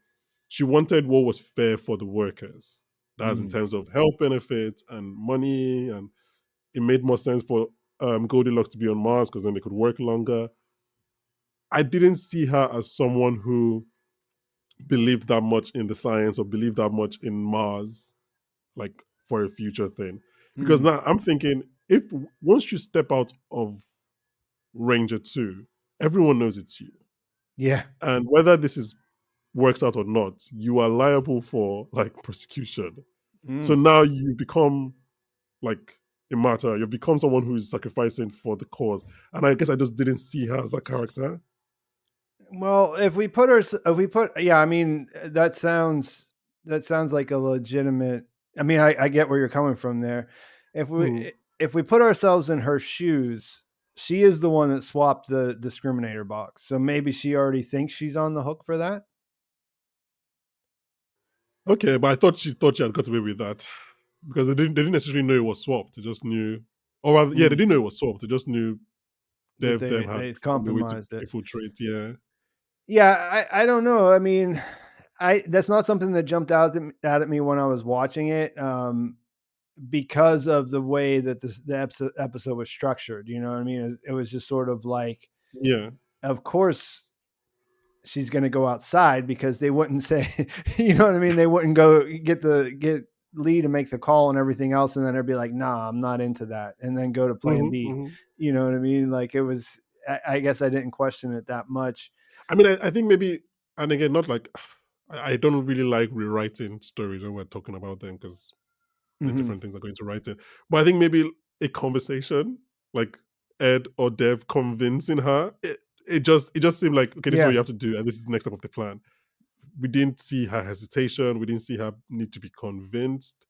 Speaker 1: she wanted what was fair for the workers. That's in
Speaker 2: Mm.
Speaker 1: terms of health benefits and money, and it made more sense for Goldilocks to be on Mars because then they could work longer. I didn't see her as someone who believed that much in the science or believed that much in Mars, like for a future thing. Because
Speaker 2: Mhm.
Speaker 1: now I'm thinking, if once you step out of Ranger 2, everyone knows it's you.
Speaker 2: Yeah.
Speaker 1: And whether this is works out or not, you are liable for like prosecution. So
Speaker 2: Mm.
Speaker 1: now you become like a martyr. You've become someone who is sacrificing for the cause. And I guess I just didn't see her as that character.
Speaker 2: Well, if we put yeah, I mean, that sounds like a legitimate I mean, I get where you're coming from there.
Speaker 1: Mhm.
Speaker 2: If we put ourselves in her shoes, she is the one that swapped the discriminator box. So maybe she already thinks she's on the hook for that?
Speaker 1: Okay, but I thought she had got away with that because they didn't necessarily know it was swapped. They just knew, or rather, yeah, they
Speaker 2: Mm,
Speaker 1: didn't know it was swapped. They just knew
Speaker 2: that
Speaker 1: them had
Speaker 2: they
Speaker 1: found a way to
Speaker 2: compromised it.
Speaker 1: infiltrate. Yeah,
Speaker 2: Yeah, I don't know. I mean, I that's not something that jumped out at me when I was watching it. Because of the way that the episode was structured. You know what I mean? It was just sort of like,
Speaker 1: yeah.
Speaker 2: of course she's going to go outside because they wouldn't say, you know what I mean? They wouldn't go get Lee to make the call and everything else, and then they'd be like, "Nah, I'm not into that," and then go to Plan
Speaker 1: Hmm,
Speaker 2: B.
Speaker 1: hmm.
Speaker 2: You know what I mean? Like it was. I guess I didn't question it that much.
Speaker 1: I mean, I think maybe, and again, not like I don't really like rewriting stories when we're talking about them because the
Speaker 2: Hmm.
Speaker 1: different things that go into writing. But I think maybe a conversation like Ed or Dev convincing her, it just seemed like okay, this is what
Speaker 2: Yeah,
Speaker 1: you have to do, and this is the next step of the plan. We didn't see her hesitation. We didn't see her need to be convinced.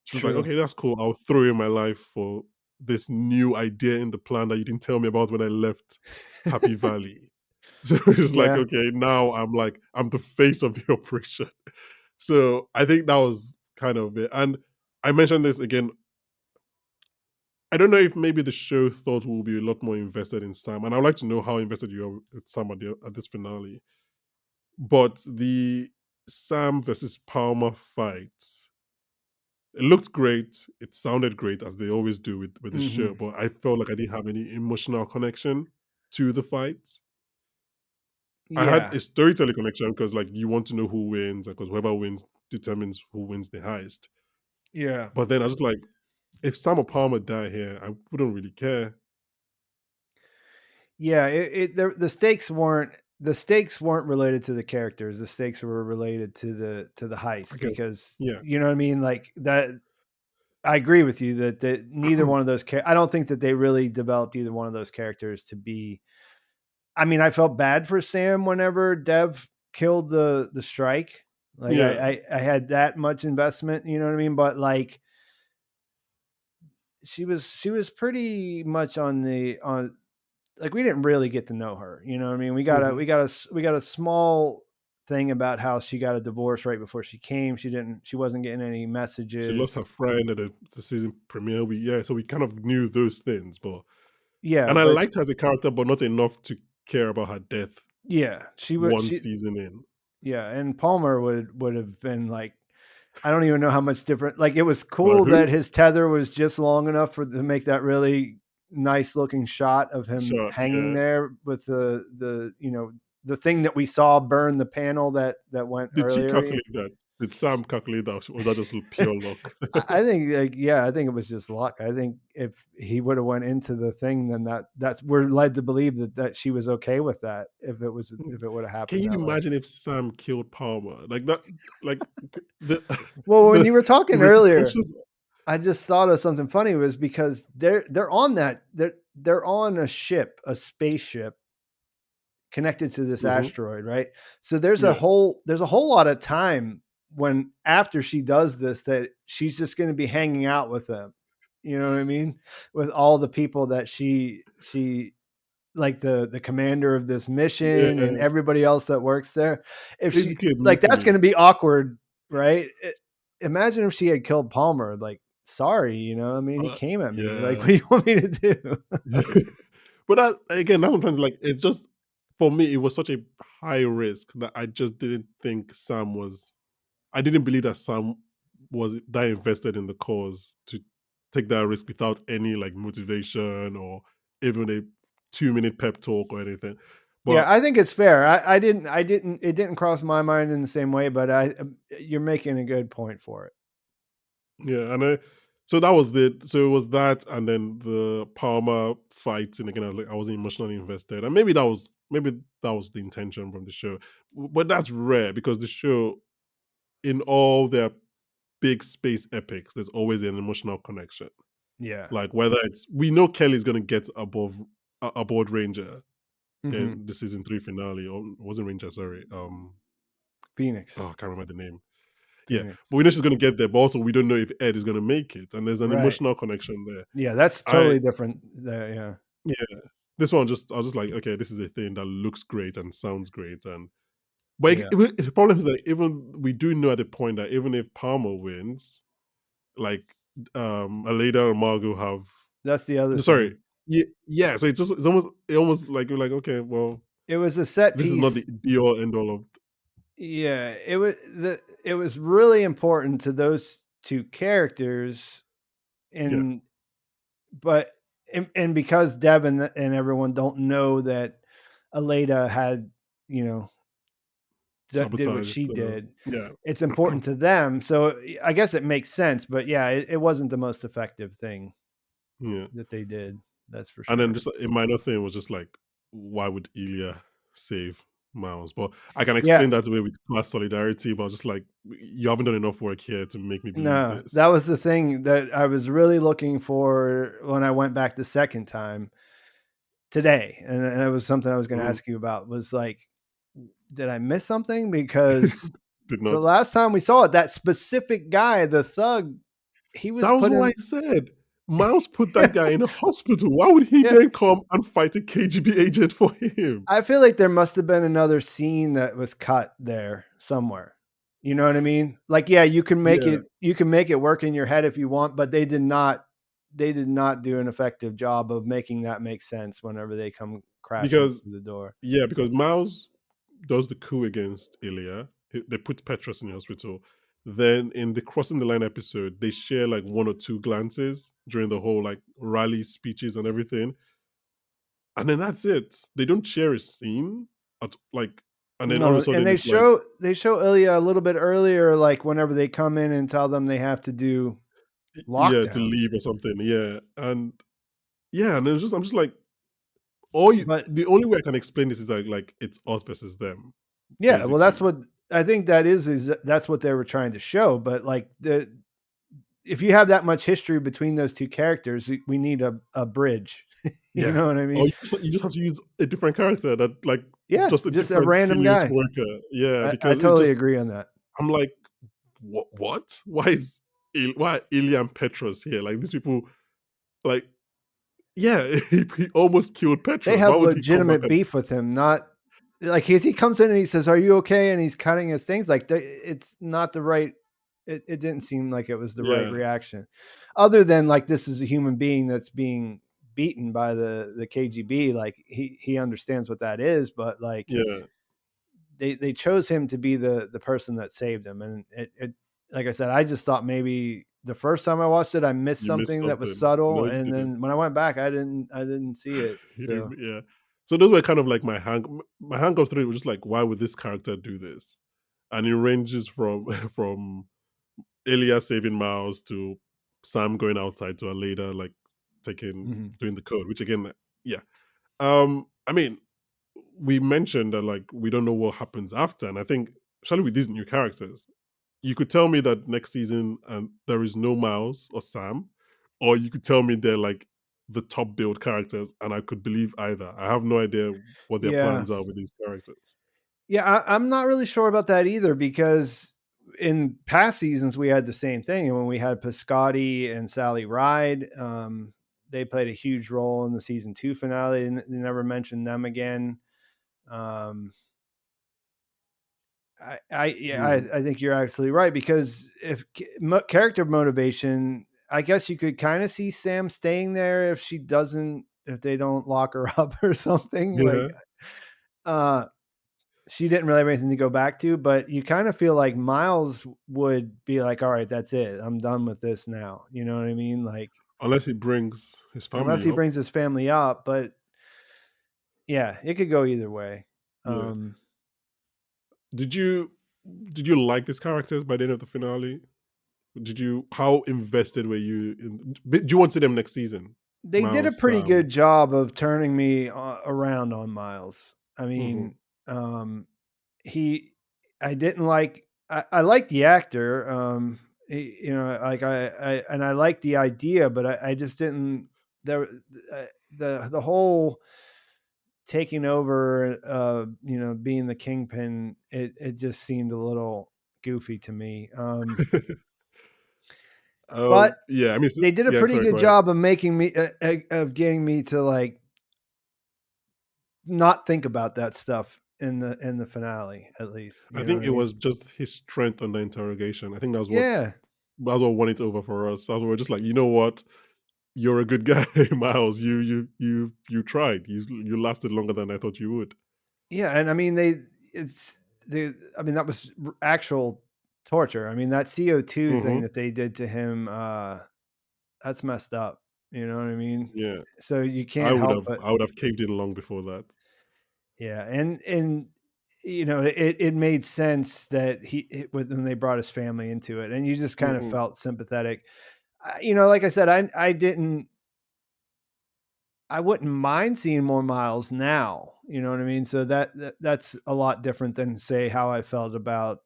Speaker 1: She was like,
Speaker 2: true.
Speaker 1: okay, that's cool. I'll throw in my life for this new idea in the plan that you didn't tell me about when I left Happy Valley. So it's like,
Speaker 2: Yeah.
Speaker 1: okay, now I'm the face of the operation. So I think that was kind of it. And I mentioned this again I don't know if maybe the show thought we'll be a lot more invested in Sam, and I'd like to know how invested you are with Sam at this finale. But the Sam versus Palmer fight, it looked great. It sounded great as they always do with the show,
Speaker 2: Mhm.
Speaker 1: but I felt like I didn't have any emotional connection to the fight. I had
Speaker 2: Yeah.
Speaker 1: a storytelling connection because like you want to know who wins, because whoever wins determines who wins the heist.
Speaker 2: Yeah.
Speaker 1: But then I was just like, if Sam or Palmer die here, I wouldn't really care.
Speaker 2: Yeah, the stakes weren't related to the characters. The stakes were related to the
Speaker 1: I
Speaker 2: heist
Speaker 1: guess,
Speaker 2: because
Speaker 1: yeah.
Speaker 2: you know what I mean? Like that I agree with you that neither one of those I don't think that they really developed either one of those characters to be. I mean, I felt bad for Sam whenever Dev killed the strike. Like
Speaker 1: Yeah,
Speaker 2: I had that much investment, you know what I mean? But like she was pretty much on like we didn't really get to know her. You know what I mean?
Speaker 1: mhm.
Speaker 2: We got a small thing about how she got a divorce right before she came. She wasn't getting any
Speaker 1: She lost
Speaker 2: messages.
Speaker 1: her friend at the season premiere. Yeah, so we kind of knew those things, but
Speaker 2: Yeah,
Speaker 1: and I
Speaker 2: but
Speaker 1: liked her as a character, but not enough to care about her death
Speaker 2: yeah, she would
Speaker 1: one
Speaker 2: she
Speaker 1: season in.
Speaker 2: yeah, and Palmer would have been like I don't even know how much different. Like it was
Speaker 1: But
Speaker 2: cool
Speaker 1: who?
Speaker 2: that his tether was just long enough for to make that really nice looking shot of him
Speaker 1: Shot,
Speaker 2: hanging
Speaker 1: yeah.
Speaker 2: there with the thing that we saw burn the panel that went
Speaker 1: Did she
Speaker 2: earlier.
Speaker 1: calculate that? Did Sam calculate that? Or was that just pure luck?
Speaker 2: I think like yeah, I think it was just luck. I think if he would have went into the thing, then that's we're led to believe that she was okay with that if it would have
Speaker 1: Can
Speaker 2: happened
Speaker 1: you
Speaker 2: that way.
Speaker 1: imagine if Sam killed Palmer? Like that, like the
Speaker 2: Well, when
Speaker 1: the
Speaker 2: you were
Speaker 1: the
Speaker 2: talking earlier,
Speaker 1: repercussions.
Speaker 2: I just thought of something funny was because they're on a ship, a spaceship connected to this
Speaker 1: Mhm,
Speaker 2: asteroid, right? So
Speaker 1: yeah.
Speaker 2: there's a whole lot of time when after she does this that she's just going to be hanging out with them. You know what I mean? With all the people that she like the commander of this mission and
Speaker 1: Yeah,
Speaker 2: everybody else that works there. If she
Speaker 1: basically
Speaker 2: like that's going
Speaker 1: admitting
Speaker 2: to be awkward, right? Imagine if she had killed Palmer, like sorry, you know, I mean,
Speaker 1: it.
Speaker 2: he came at me. Like,
Speaker 1: Yeah.
Speaker 2: what do you want me to do?
Speaker 1: But that again, that's what I'm trying to like. It's just for me, it was such a high risk that I just didn't think Sam was. I didn't believe that Sam was that invested in the cause to take that risk without any like motivation or even a 2 minute pep talk or anything.
Speaker 2: Yeah,
Speaker 1: But
Speaker 2: I think it's fair. It didn't cross my mind in the same way, but you're making a good point for it.
Speaker 1: yeah, and so that was it. So it was that, and then the Palmer fighting again. I wasn't emotionally invested, and maybe that was the intention from the show. But that's rare because the show, in all their big space epics, there's always an emotional connection.
Speaker 2: Yeah.
Speaker 1: Like whether it's we know Kelly's gonna get aboard Ranger
Speaker 2: Mhm.
Speaker 1: in the season 3 finale, or it wasn't Ranger, sorry.
Speaker 2: Phoenix.
Speaker 1: Oh, I can't remember the name. Yeah,
Speaker 2: Phoenix.
Speaker 1: but we know she's gonna get there, but also we don't know if Ed is gonna make it, and there's an
Speaker 2: Right.
Speaker 1: emotional connection there.
Speaker 2: Yeah, that's
Speaker 1: I
Speaker 2: totally different. Yeah.
Speaker 1: Yeah, this one just I was just like, okay, this is a thing that looks great and sounds great, and but
Speaker 2: Yeah.
Speaker 1: the problem is that even we do know at the point that even if Palmer wins, like Aleda and Margot have
Speaker 2: That's the other
Speaker 1: no, sorry,
Speaker 2: thing.
Speaker 1: yeah, so it's almost like you're like, okay, well,
Speaker 2: It was a set
Speaker 1: this is not the
Speaker 2: piece.
Speaker 1: be all end all of.
Speaker 2: Yeah, it was really important to those 2 characters
Speaker 1: Yeah,
Speaker 2: and but and because Devin and everyone don't know that Aleda had, you know, did what
Speaker 1: sabotage.
Speaker 2: she did,
Speaker 1: Yeah,
Speaker 2: it's important to them. So I guess it makes sense, but yeah, it wasn't the most effective thing
Speaker 1: yeah.
Speaker 2: that they did. That's for
Speaker 1: And then
Speaker 2: sure.
Speaker 1: just a minor thing was just like, why would Ilya save Miles? But I can
Speaker 2: Yeah,
Speaker 1: explain that away with class solidarity, but just like, you haven't done enough work here to make me believe
Speaker 2: no,
Speaker 1: this.
Speaker 2: that was the thing that I was really looking for when I went back the second time today, and it was something I was going to
Speaker 1: Mhm.
Speaker 2: ask you about. Was like, did I miss something? Because
Speaker 1: Did
Speaker 2: the
Speaker 1: not.
Speaker 2: last time we saw it, that specific guy, the thug, he was
Speaker 1: That was
Speaker 2: put
Speaker 1: what I
Speaker 2: in.
Speaker 1: said. Miles put that guy in a hospital. Why would he
Speaker 2: Yeah,
Speaker 1: then come and fight a KGB agent for him?
Speaker 2: I feel like there must have been another scene that was cut there somewhere. You know what I mean? Like, yeah,
Speaker 1: Yeah,
Speaker 2: you can make it work in your head if you want, but they did not. they did not do an effective job of making that make sense whenever they come crashing
Speaker 1: because
Speaker 2: through the door.
Speaker 1: yeah, because Miles does the coup against Ilya. They put Petrus in the hospital. Then in the crossing the line episode, they share like one or two glances during the whole like rally speeches and everything, and then that's it. They don't share a scene at like, and then all of a
Speaker 2: No, and
Speaker 1: sudden it's like
Speaker 2: they show Ilya a little bit earlier, like, whenever they come in and tell them they have to do
Speaker 1: yeah, to
Speaker 2: lockdown.
Speaker 1: leave or something. Yeah, and yeah, and it's just I'm just like all you.
Speaker 2: But
Speaker 1: The only way I can explain this is like it's us versus them,
Speaker 2: yeah, well, that's
Speaker 1: basically.
Speaker 2: what I think that is that's what they were trying to show, but, like, the if you have that much history between those 2 characters, we need a bridge. You
Speaker 1: Yeah.
Speaker 2: know what I
Speaker 1: Or
Speaker 2: mean?
Speaker 1: you just have to use a different character that like
Speaker 2: Yeah,
Speaker 1: just a
Speaker 2: just a
Speaker 1: different
Speaker 2: random
Speaker 1: tenuous
Speaker 2: guy.
Speaker 1: worker. Yeah,
Speaker 2: I
Speaker 1: because it
Speaker 2: totally
Speaker 1: just
Speaker 2: agree on that.
Speaker 1: I'm like, What? Why is why are Ilya and Petros here? Like these people, like yeah, he almost killed
Speaker 2: They
Speaker 1: Petros. Why
Speaker 2: have
Speaker 1: would he come back
Speaker 2: legitimate
Speaker 1: and
Speaker 2: beef with him, not like, he comes in and he says, "Are you okay?" And he's cutting his things, like, they it's not the right it didn't seem like it was the right
Speaker 1: yeah,
Speaker 2: reaction. Other than, like, this is a human being that's being beaten by the KGB, like, he understands what that is, but, like,
Speaker 1: yeah,
Speaker 2: they chose him to be the person that saved him, and it like I said, I just thought maybe the first time I watched it, I missed
Speaker 1: you missed
Speaker 2: something that was
Speaker 1: something.
Speaker 2: subtle,
Speaker 1: No, you
Speaker 2: and
Speaker 1: didn't.
Speaker 2: then when I went back, I didn't see it,
Speaker 1: You
Speaker 2: so
Speaker 1: didn't, yeah. So those were kind of like my hang up through it was just like, why would this character do this? And it ranges from from Ilya saving Miles to Sam going outside to a later like taking
Speaker 2: mhm.
Speaker 1: doing the code, which again, yeah. I mean, we mentioned that like we don't know what happens after, and I think especially with these new characters, you could tell me that next season there is no Miles or Sam, or you could tell me they're like the top build characters, and I could believe either. I have no idea what their
Speaker 2: Yeah.
Speaker 1: plans are with these characters.
Speaker 2: Yeah, I'm not really sure about that either because in past seasons we had the same thing, and when we had Piscotti and Sally Ride, they played a huge role in the season 2 finale, and they never mentioned them again. Um, yeah,
Speaker 1: Mm.
Speaker 2: I think you're absolutely right because if character motivation, I guess you could kind of see Sam staying there if they don't lock her up or something like.
Speaker 1: Yeah,
Speaker 2: Uh, she didn't really have anything to go back to, but you kind of feel like Miles would be like, "All right, that's it. I'm done with this now." You know what I mean? Like,
Speaker 1: unless he brings his
Speaker 2: unless
Speaker 1: family
Speaker 2: he
Speaker 1: up.
Speaker 2: brings his family up, but yeah, it could go either way.
Speaker 1: Yeah.
Speaker 2: Um,
Speaker 1: Did you did you like these characters by the end of the finale? Did you how invested were you in do you want to see them next season?
Speaker 2: they did a
Speaker 1: Miles,
Speaker 2: pretty
Speaker 1: Sam.
Speaker 2: good job of turning me around on Miles. I
Speaker 1: Mhm.
Speaker 2: mean, he, I didn't like, I like the actor. You know, like and I like the idea, but I just didn't. There, the whole taking over, you know, being the kingpin, it just seemed a little goofy to me. But
Speaker 1: Yeah, I mean,
Speaker 2: they did a
Speaker 1: yeah,
Speaker 2: pretty
Speaker 1: sorry, go
Speaker 2: good
Speaker 1: ahead.
Speaker 2: job of making me, of getting me to like not think about that stuff in the finale, at least.
Speaker 1: I
Speaker 2: You know
Speaker 1: think
Speaker 2: what I
Speaker 1: it
Speaker 2: mean?
Speaker 1: was just his strength under interrogation. I think
Speaker 2: Yeah,
Speaker 1: that's what won it over for us. So we're just like, you know what? You're a good guy, Miles. You tried. You lasted longer than I thought you would.
Speaker 2: yeah, and I mean it's I mean that was actual torture. I mean that CO2 thing
Speaker 1: Mhm.
Speaker 2: that they did to him, that's messed up. You know what I mean?
Speaker 1: Yeah.
Speaker 2: So you can't help but
Speaker 1: I would have caved in long before that.
Speaker 2: yeah, and you know it made sense that when they brought his family into it, and you just kind of
Speaker 1: Mhm.
Speaker 2: felt sympathetic. You know, like I said, I didn't I wouldn't mind seeing more Miles now, you know what I mean? So that's a lot different than say how I felt about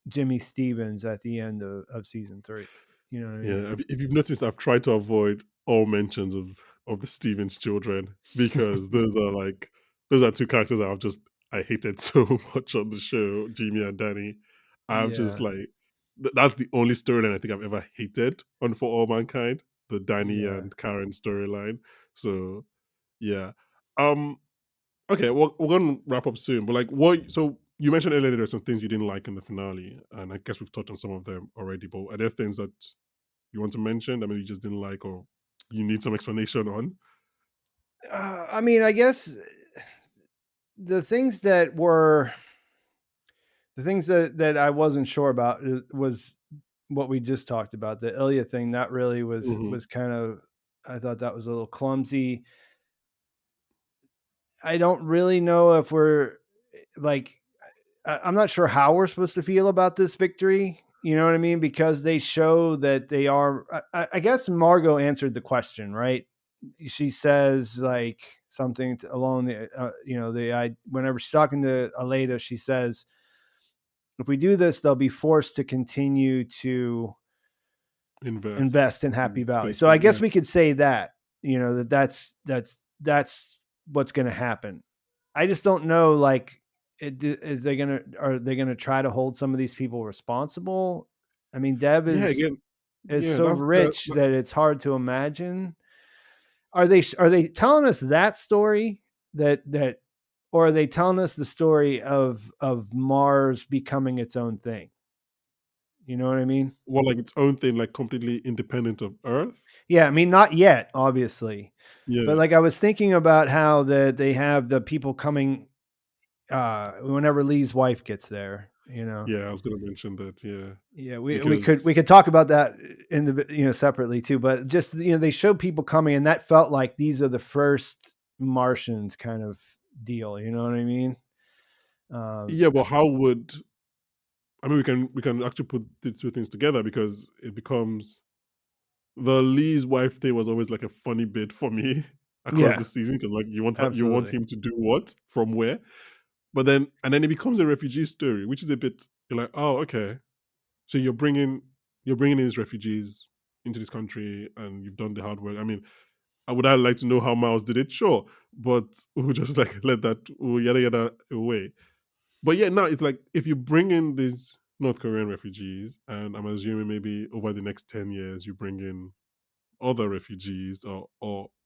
Speaker 2: Jimmy Stevens at the end of season 3. You know what I mean?
Speaker 1: Yeah, if you've noticed, I've tried to avoid all mentions of the Stevens children because those are two characters I hated so much on the show, Jimmy and Danny. I've just
Speaker 2: Yeah.
Speaker 1: like that's the only storyline I think I've ever hated on For All Mankind, the Danny
Speaker 2: Yeah.
Speaker 1: and Karen storyline. So yeah, um, okay, well we're gonna wrap up soon, but like what? So you mentioned earlier there were some things you didn't like in the finale, and I guess we've touched on some of them already. But are there things that you want to mention that maybe you just didn't like or you need some explanation on?
Speaker 2: I mean, I guess the things that were the things that I wasn't sure about was what we just talked about. The Ilya thing, that really
Speaker 1: Mhm.
Speaker 2: was kind of, I thought that was a little clumsy. I don't really know if we're like, I'm not sure how we're supposed to feel about this victory. You know what I mean? Because they show that they are. I guess Margot answered the question, right? She says like something along the, the I. Whenever she's talking to Aleda, she says, "If we do this, they'll be forced to continue to
Speaker 1: Invest
Speaker 2: invest in
Speaker 1: in
Speaker 2: Happy Valley." So I
Speaker 1: spaces,
Speaker 2: guess
Speaker 1: yeah.
Speaker 2: we could say that, that's what's going to happen. I just don't know, like, is they gonna are they gonna try to hold some of these people responsible? I mean, Deb
Speaker 1: Yeah, again,
Speaker 2: is
Speaker 1: yeah,
Speaker 2: so
Speaker 1: that's the
Speaker 2: rich that it's hard to imagine. Are they telling us that story, that or are they telling us the story of Mars becoming its own thing? You know what I mean?
Speaker 1: well, like its own thing, like completely independent of Earth.
Speaker 2: Yeah, I mean, not yet, obviously. But
Speaker 1: Yeah,
Speaker 2: like I was thinking about how they have the people coming whenever Lee's wife gets there, you know.
Speaker 1: yeah, I was gonna mention that, yeah.
Speaker 2: Yeah, we
Speaker 1: Because
Speaker 2: could talk about that in the, separately too, but just, they showed people coming and that felt like these are the first Martians kind of deal, you know what I mean? Um
Speaker 1: yeah, but how would I mean, we can actually put the two things together because it becomes the Lee's wife thing was always like a funny bit for me across
Speaker 2: yeah,
Speaker 1: the season because like you want
Speaker 2: absolutely.
Speaker 1: him to do what from where, but then it becomes a refugee story, which is a bit you're like, oh, okay, so you're bringing in these refugees into this country and you've done the hard work. I mean, I like to know how Miles did it, sure, but we'll just like let that yada yada away. But yeah, now it's like if you bring in these North Korean refugees, and I'm assuming maybe over the next 10 years you bring in other refugees or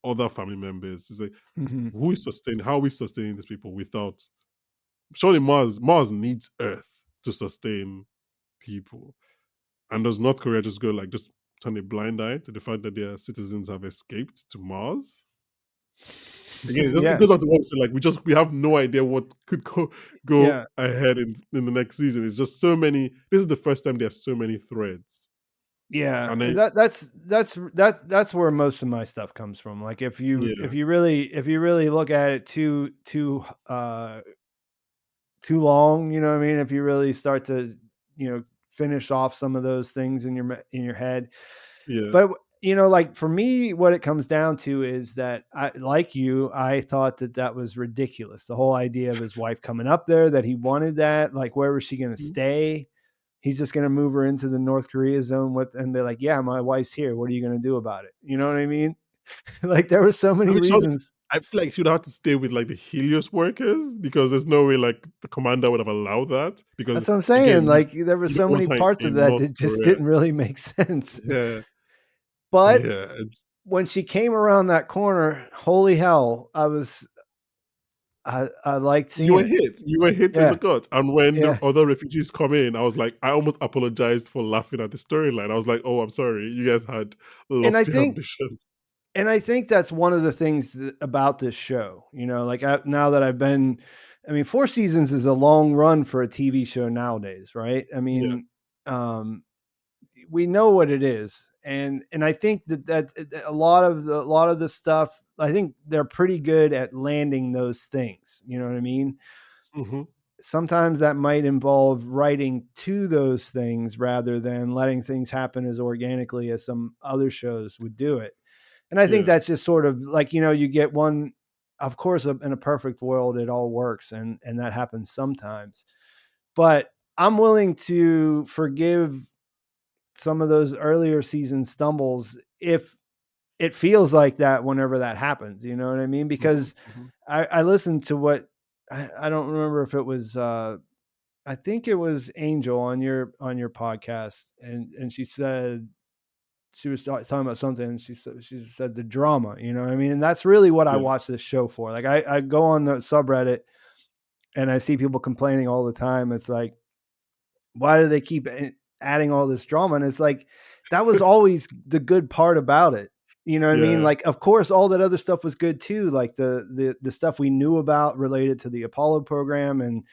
Speaker 1: other family members. It's like
Speaker 2: Mhm.
Speaker 1: who is sustaining? How are we sustaining these people without? Surely Mars needs Earth to sustain people. And does North Korea just go like just turn a blind eye to the fact that their citizens have escaped to Mars? Again, it
Speaker 2: Yeah.
Speaker 1: goes back to what we said, like we have no idea what could go
Speaker 2: Yeah.
Speaker 1: ahead in the next season. It's just so many. This is the first time there's so many threads,
Speaker 2: Yeah,
Speaker 1: and
Speaker 2: and
Speaker 1: then
Speaker 2: that's where most of my stuff comes from. Like
Speaker 1: yeah,
Speaker 2: if you really look at it too long, you know what I mean? If you really start to, finish off some of those things in in your head.
Speaker 1: yeah,
Speaker 2: But like for me, what it comes down to is that I thought that that was ridiculous. The whole idea of his wife coming up there, that he wanted that, like, where was she going to
Speaker 1: mhm.
Speaker 2: stay? He's just going to move her into the North Korea zone and they're like, yeah, my wife's here. What are you going to do about it? You know what I mean? Like there were so
Speaker 1: I
Speaker 2: many
Speaker 1: mean, surely,
Speaker 2: reasons.
Speaker 1: I feel like she would have to stay with like the Helios workers because there's no way like the commander would have allowed that because
Speaker 2: That's what I'm saying.
Speaker 1: again,
Speaker 2: Like there were
Speaker 1: you don't
Speaker 2: so
Speaker 1: want
Speaker 2: many
Speaker 1: her
Speaker 2: parts of
Speaker 1: in
Speaker 2: that
Speaker 1: North
Speaker 2: that just
Speaker 1: Korea.
Speaker 2: didn't really make sense.
Speaker 1: Yeah,
Speaker 2: But
Speaker 1: yeah.
Speaker 2: when she came around that corner, holy hell, I liked
Speaker 1: You
Speaker 2: seeing
Speaker 1: were
Speaker 2: it.
Speaker 1: hit. You were hit in the
Speaker 2: Yeah.
Speaker 1: gut. And when the
Speaker 2: Yeah.
Speaker 1: other refugees come in, I was like, I almost apologized for laughing at the storyline. I was like, oh, I'm sorry. You guys had
Speaker 2: And I
Speaker 1: lofty
Speaker 2: think
Speaker 1: ambitions.
Speaker 2: that's one of the things about this show, like now that I've been, I mean, 4 seasons is a long run for a TV show nowadays, right? I
Speaker 1: Yeah.
Speaker 2: mean, we know what it is. And I think that a lot of the stuff, I think they're pretty good at landing those things. You know what I mean?
Speaker 1: Hmm.
Speaker 2: Sometimes that might involve writing to those things rather than letting things happen as organically as some other shows would do it. And I think
Speaker 1: Yeah.
Speaker 2: that's just sort of like, you get one, of course, in a perfect world, it all works. And that happens sometimes, but I'm willing to forgive some of those earlier season stumbles if it feels like that whenever that happens. You know what I mean?
Speaker 1: Hmm.
Speaker 2: Because
Speaker 1: Hmm.
Speaker 2: I listened to what, I don't remember if it was, I think it was Angel on your podcast, and she said she was talking about something. And she said the drama. You know what I mean? And that's really what I
Speaker 1: Yeah.
Speaker 2: watch this show for. Like I go on the subreddit and I see people complaining all the time. It's like, why do they keep adding all this drama? And it's like, that was always the good part about it. You know what I mean?
Speaker 1: Yeah,
Speaker 2: Like, of course, all that other stuff was good too, like the stuff we knew about related to the Apollo program and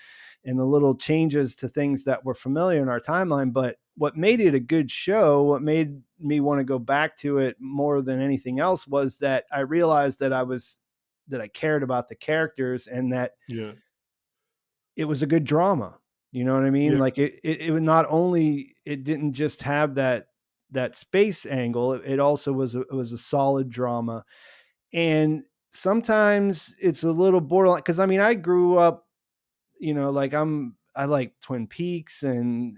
Speaker 2: the little changes to things that were familiar in our timeline. But what made it a good show, what made me want to go back to it more than anything else, was that I realized that I cared about the characters and that
Speaker 1: yeah,
Speaker 2: it was a good drama. You know what I mean?
Speaker 1: yeah.
Speaker 2: Like it would not only it didn't just have that space angle, it also was a solid drama. And sometimes it's a little borderline because I mean I grew up, like I like Twin Peaks and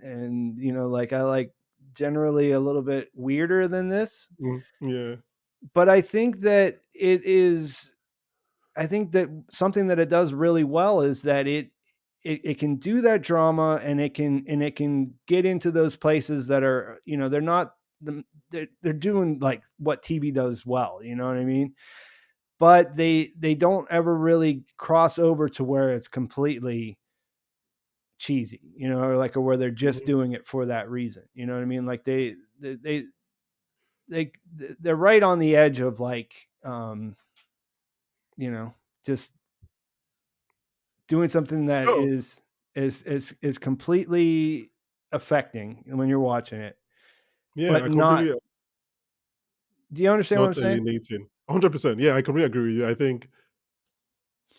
Speaker 2: like I like generally a little bit weirder than this.
Speaker 1: Yeah.
Speaker 2: But I think that something that it does really well is that it can do that drama and it can get into those places that are, they're not they're doing like what TV does well, you know what I mean? But they don't ever really cross over to where it's completely cheesy, or where they're just
Speaker 1: Mhm.
Speaker 2: doing it for that reason. You know what I mean? Like they they're right on the edge of like you know, just doing something that
Speaker 1: No,
Speaker 2: is completely affecting when you're watching it,
Speaker 1: yeah,
Speaker 2: but
Speaker 1: I
Speaker 2: not
Speaker 1: completely
Speaker 2: do you understand what I'm
Speaker 1: not
Speaker 2: saying?
Speaker 1: alienating. 100%. Yeah, I completely agree with you. I think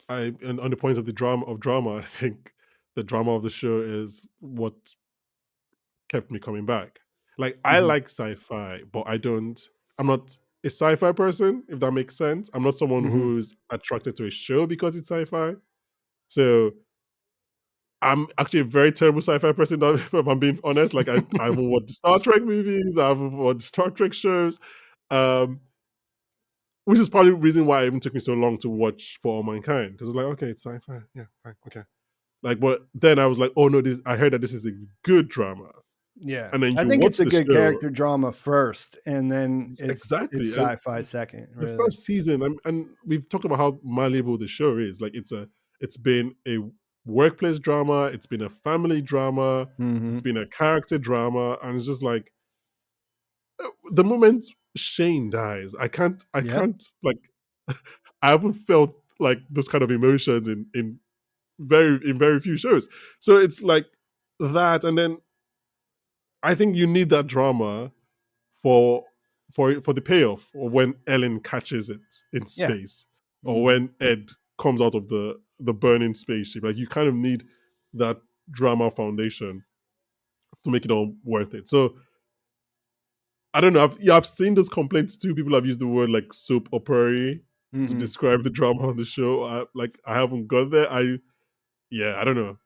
Speaker 1: and on the point of the drama, I think the drama of the show is what kept me coming back. Like I
Speaker 2: Mhm,
Speaker 1: like sci-fi, but I'm not a sci-fi person, if that makes sense. I'm not someone
Speaker 2: mhm.
Speaker 1: who's attracted to a show because it's sci-fi. So I'm actually a very terrible sci-fi person, if I'm being honest. Like I haven't watched the Star Trek movies, I haven't watched Star Trek shows. Um, which is probably the reason why it even took me so long to watch For All Mankind. Because I was like, okay, it's sci-fi. Yeah, fine, okay. Like, but then I was like, oh no, this I heard that this is a good drama.
Speaker 2: Yeah.
Speaker 1: And then
Speaker 2: I
Speaker 1: you
Speaker 2: think it's
Speaker 1: watch
Speaker 2: a
Speaker 1: the
Speaker 2: good
Speaker 1: show.
Speaker 2: character drama first, and then it's
Speaker 1: Exactly. And
Speaker 2: sci-fi second,
Speaker 1: the
Speaker 2: really.
Speaker 1: first season, and we've talked about how malleable the show is. Like it's been a workplace drama, it's been a family drama, it's
Speaker 2: Mhm.
Speaker 1: been a character drama, and it's just like the moment Shane dies, I
Speaker 2: Yeah.
Speaker 1: can't like I haven't felt like those kind of emotions in very few shows. So it's like that, and then I think you need that drama for for the payoff, or when Ellen catches it in
Speaker 2: Yeah.
Speaker 1: space, or
Speaker 2: Mhm.
Speaker 1: when Ed comes out of the burning spaceship. Like you kind of need that drama foundation to make it all worth it. So I don't know. I've seen those complaints too. People have used the word like soap opera to
Speaker 2: Mhm.
Speaker 1: describe the drama on the show. I haven't got there. I don't know.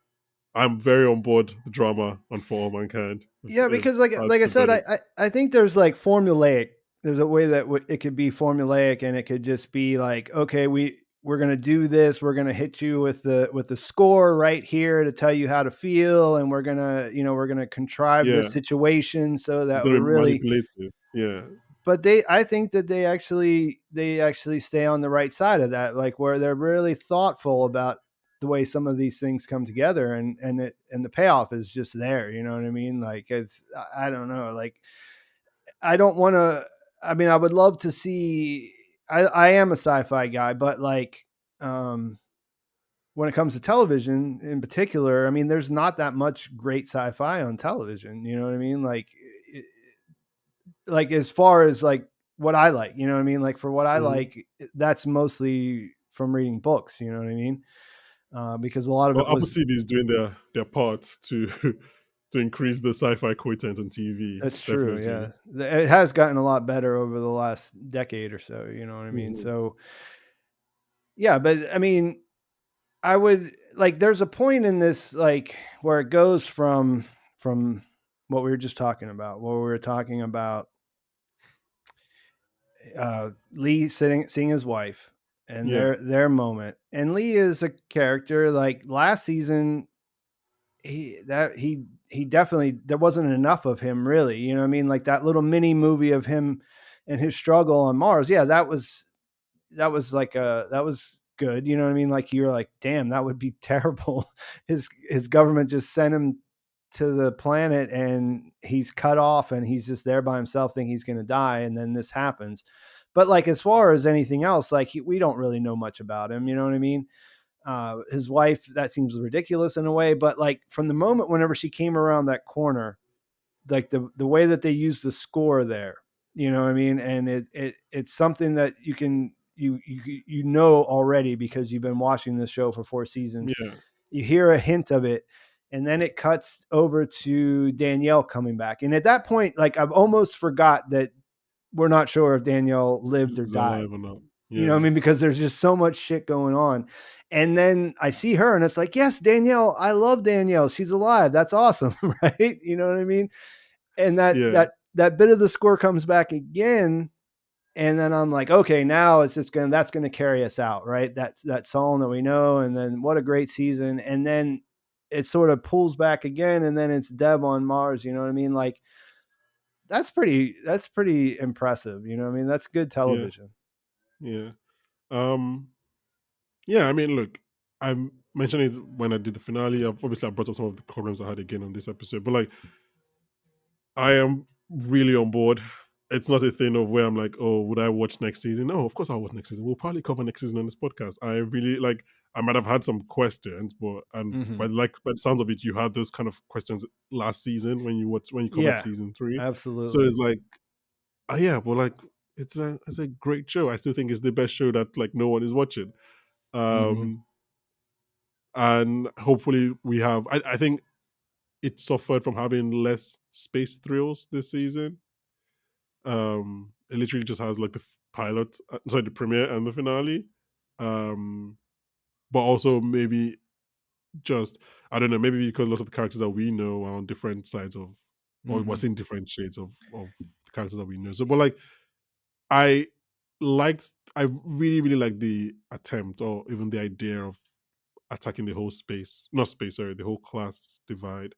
Speaker 1: I'm very on board the drama on For All Mankind.
Speaker 2: Yeah,
Speaker 1: If
Speaker 2: because like
Speaker 1: that's
Speaker 2: I
Speaker 1: the
Speaker 2: said,
Speaker 1: verdict.
Speaker 2: I think there's like formulaic. There's a way that it could be formulaic, and it could just be like, okay, we're gonna do this. We're gonna hit you with the score right here to tell you how to feel, and we're gonna contrive the
Speaker 1: Yeah,
Speaker 2: situation so
Speaker 1: it's
Speaker 2: that
Speaker 1: gonna
Speaker 2: we're
Speaker 1: be
Speaker 2: really.
Speaker 1: manipulative. Yeah,
Speaker 2: But I think that they actually stay on the right side of that, like where they're really thoughtful about the way some of these things come together, and the payoff is just there. You know what I mean? Like I don't know, like I don't want to. I mean, I would love to see. I am a sci-fi guy, but like um, when it comes to television in particular, I mean, there's not that much great sci-fi on television. You know what I mean? Like as far as like what I like, you know what I mean? Like for what I
Speaker 1: mhm.
Speaker 2: like, that's mostly from reading books. You know what I mean? Because a lot of
Speaker 1: Well,
Speaker 2: it
Speaker 1: Apple
Speaker 2: was.
Speaker 1: TV is doing their part to to increase the sci-fi content on TV.
Speaker 2: That's true.
Speaker 1: Definitely.
Speaker 2: Yeah, it has gotten a lot better over the last decade or so. You know what I mean?
Speaker 1: Mhm.
Speaker 2: So yeah, but I mean, I would like. There's a point in this like where it goes from what we were just talking about. What we were talking about Lee seeing his wife and
Speaker 1: Yeah,
Speaker 2: their moment. And Lee is a character like last season. He definitely there wasn't enough of him really. You know what I mean? Like that little mini movie of him and his struggle on Mars. Yeah, that was good. You know what I mean? Like you're like, damn, that would be terrible. His government just sent him to the planet and he's cut off and he's just there by himself thinking he's going to die, and then this happens. But like as far as anything else, like we don't really know much about him, you know what I mean? His wife, that seems ridiculous in a way, but like from the moment whenever she came around that corner, like the way that they use the score there, you know what I mean? And it's something that you can you know already because you've been watching this show for 4 seasons.
Speaker 1: Yeah.
Speaker 2: You hear a hint of it, and then it cuts over to Danielle coming back. And at that point, like I've almost forgot that we're not sure if Danielle lived or
Speaker 1: Is
Speaker 2: died.
Speaker 1: alive or not.
Speaker 2: You know what I
Speaker 1: Yeah.
Speaker 2: mean? Because there's just so much shit going on. And then I see her and it's like, yes, Danielle, I love Danielle. She's alive. That's awesome. Right. You know what I mean? And
Speaker 1: Yeah.
Speaker 2: that bit of the score comes back again. And then I'm like, okay, now it's just that's gonna carry us out, right? That song that we know, and then what a great season. And then it sort of pulls back again, and then it's Deb on Mars, you know what I mean? Like that's pretty impressive, you know what I mean? That's good
Speaker 1: Yeah.
Speaker 2: television.
Speaker 1: Yeah. Um, yeah, I mean, look, I mentioned it when I did the finale. I brought up some of the problems I had again on this episode, but like I am really on board. It's not a thing of where I'm like, oh, would I watch next season? No, of course I'll watch next season. We'll probably cover next season on this podcast. I really like. I might have had some questions, but
Speaker 2: Hmm.
Speaker 1: but like by the sounds of it, you had those kind of questions last season when you covered
Speaker 2: Yeah,
Speaker 1: season three. So
Speaker 2: absolutely.
Speaker 1: it's like, yeah, but like it's a great show. I still think it's the best show that like no one is watching.
Speaker 2: Hmm.
Speaker 1: Um, and hopefully we have. I think it suffered from having less space thrills this season. It literally just has like the pilot, sorry, the premiere and the finale. Um, but also maybe just I don't know, maybe because lots of the characters that we know are on different sides of, or
Speaker 2: Hmm.
Speaker 1: was in different shades of the characters that we know. So, but like I I really liked the attempt or even the idea of attacking the whole space, not space, sorry, the whole class divide.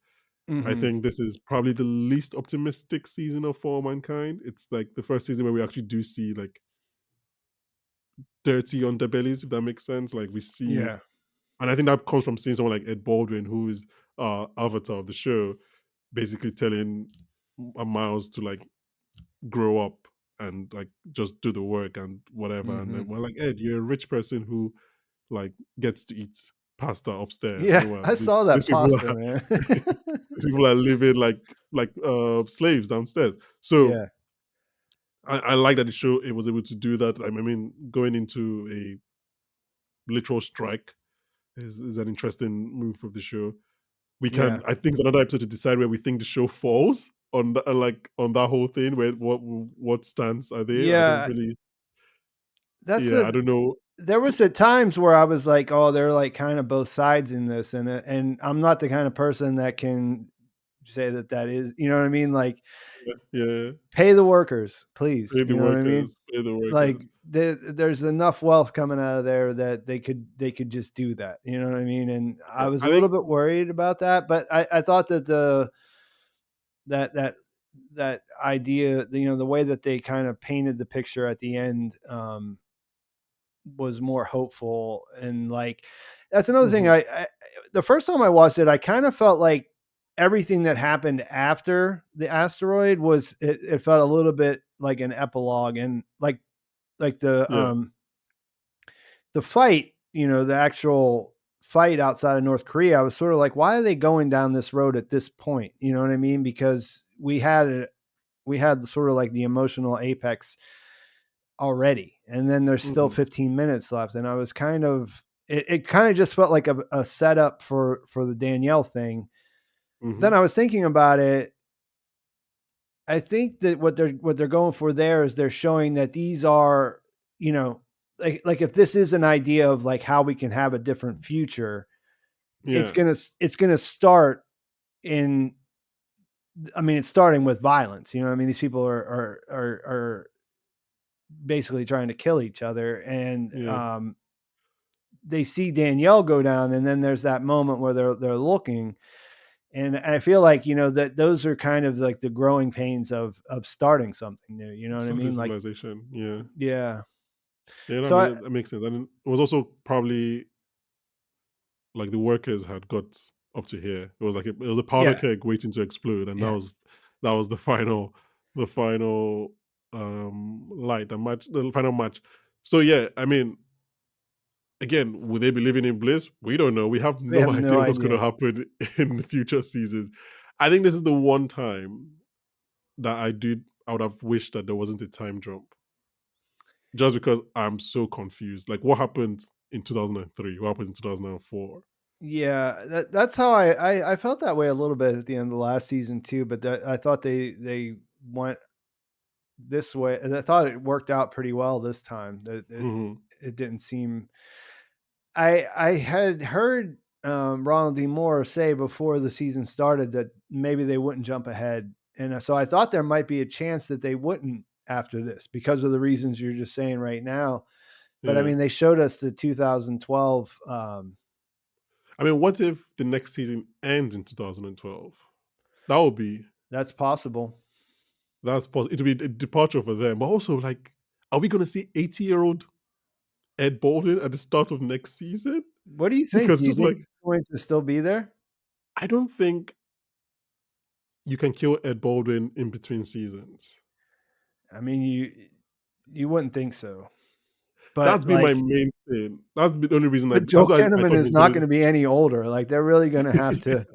Speaker 1: I
Speaker 2: Hmm.
Speaker 1: think this is probably the least optimistic season of For All Mankind. It's like the first season where we actually do see like dirty underbellies, if that makes sense. Like we see,
Speaker 2: Yeah.
Speaker 1: and I think that comes from seeing someone like Ed Baldwin, who is avatar of the show, basically telling Miles to like grow up and like just do the work and whatever. And then
Speaker 2: Hmm.
Speaker 1: we're like, Ed, you're a rich person who like gets to eat pasta upstairs.
Speaker 2: Yeah,
Speaker 1: Meanwhile,
Speaker 2: I saw that
Speaker 1: these people
Speaker 2: pasta,
Speaker 1: are
Speaker 2: man.
Speaker 1: these people are living like slaves downstairs. So
Speaker 2: Yeah.
Speaker 1: I like that the show it was able to do that. I mean, going into a literal strike is an interesting move of the show. We
Speaker 2: Yeah.
Speaker 1: can, I think, it's another episode to decide where we think the show falls on like on that whole thing. Where what stance are they? I don't
Speaker 2: Yeah,
Speaker 1: really.
Speaker 2: that's
Speaker 1: Yeah, I
Speaker 2: the
Speaker 1: don't know.
Speaker 2: there was at times where I was like, "Oh, they're like kind of both sides in this," and I'm not the kind of person that can say that that is, you know what I mean? Like,
Speaker 1: Yeah, yeah.
Speaker 2: pay the workers, please.
Speaker 1: Pay the
Speaker 2: You know what I mean?
Speaker 1: workers. Pay the
Speaker 2: Like,
Speaker 1: workers.
Speaker 2: there's enough wealth coming out of there that they could just do that. You know what I mean? And I
Speaker 1: Yeah,
Speaker 2: was a
Speaker 1: I
Speaker 2: little
Speaker 1: think.
Speaker 2: bit worried about that, but I thought that that that that idea, you know, the way that they kind of painted the picture at the end, was more hopeful. And like that's another thing.
Speaker 1: Mhm,
Speaker 2: I the first time I watched it, I kind of felt like everything that happened after the asteroid was it felt a little bit like an epilogue. And like
Speaker 1: yeah.
Speaker 2: the fight, you know, the actual fight outside of North Korea, I was sort of like, why are they going down this road at this point? You know what I mean? Because we had sort of like the emotional apex already, and then there's still
Speaker 1: Mhm,
Speaker 2: 15 minutes left, and I was kind of it kind of just felt like a setup for the Danielle thing. Then
Speaker 1: mhm.
Speaker 2: I was thinking about it. I think that what they're going for there is they're showing that these are, you know, like if this is an idea of like how we can have a different future, it's
Speaker 1: Yeah.
Speaker 2: gonna it's gonna start in. I mean, it's starting with violence. You know, what I mean, these people are basically trying to kill each other, and
Speaker 1: Yeah.
Speaker 2: they see Danielle go down, and then there's that moment where they're looking, and I feel like, you know, that those are kind of like the growing pains of starting something new. You know what I
Speaker 1: Starting
Speaker 2: mean? Like,
Speaker 1: civilization. Yeah.
Speaker 2: yeah.
Speaker 1: Yeah, no, I
Speaker 2: So
Speaker 1: mean that makes sense. And it was also probably like the workers had got up to here. It was like it was a powder
Speaker 2: Yeah,
Speaker 1: keg waiting to explode, and
Speaker 2: yeah,
Speaker 1: that was the final light, the final match. So yeah, I mean, again, would they be living in bliss? We don't know. We have
Speaker 2: we
Speaker 1: no
Speaker 2: have no
Speaker 1: idea what's going to
Speaker 2: idea.
Speaker 1: happen in the future seasons. I think this is the one time that I would have wished that there wasn't a time jump, just because I'm so confused. Like, what happened in 2003? What happened in 2004?
Speaker 2: Yeah, that's how I felt that way a little bit at the end of the last season too, but that I thought they went this way. I thought it worked out pretty well this time. That
Speaker 1: Hmm.
Speaker 2: it didn't seem. I had heard Ronald D. Moore say before the season started that maybe they wouldn't jump ahead, and so I thought there might be a chance that they wouldn't after this because of the reasons you're just saying right now. But I
Speaker 1: Yeah.
Speaker 2: mean, they showed us the 2012.
Speaker 1: I mean, what if the next season ends in 2012? That would be
Speaker 2: That's possible.
Speaker 1: that's possible. It would be a departure for them, but also like, are we going to see 80-year-old Ed Baldwin at the start of next season?
Speaker 2: What do you think?
Speaker 1: Because
Speaker 2: Do you
Speaker 1: just
Speaker 2: think
Speaker 1: like,
Speaker 2: he's going to still be there?
Speaker 1: I don't think you can kill Ed Baldwin in between seasons.
Speaker 2: I mean, you wouldn't think so, but
Speaker 1: That's been my
Speaker 2: like,
Speaker 1: main thing. That's the only reason
Speaker 2: but
Speaker 1: that's
Speaker 2: Joel
Speaker 1: why I
Speaker 2: Kinnaman
Speaker 1: thought he
Speaker 2: is
Speaker 1: was
Speaker 2: not
Speaker 1: gonna.
Speaker 2: going to be any older. Like, they're really going to have to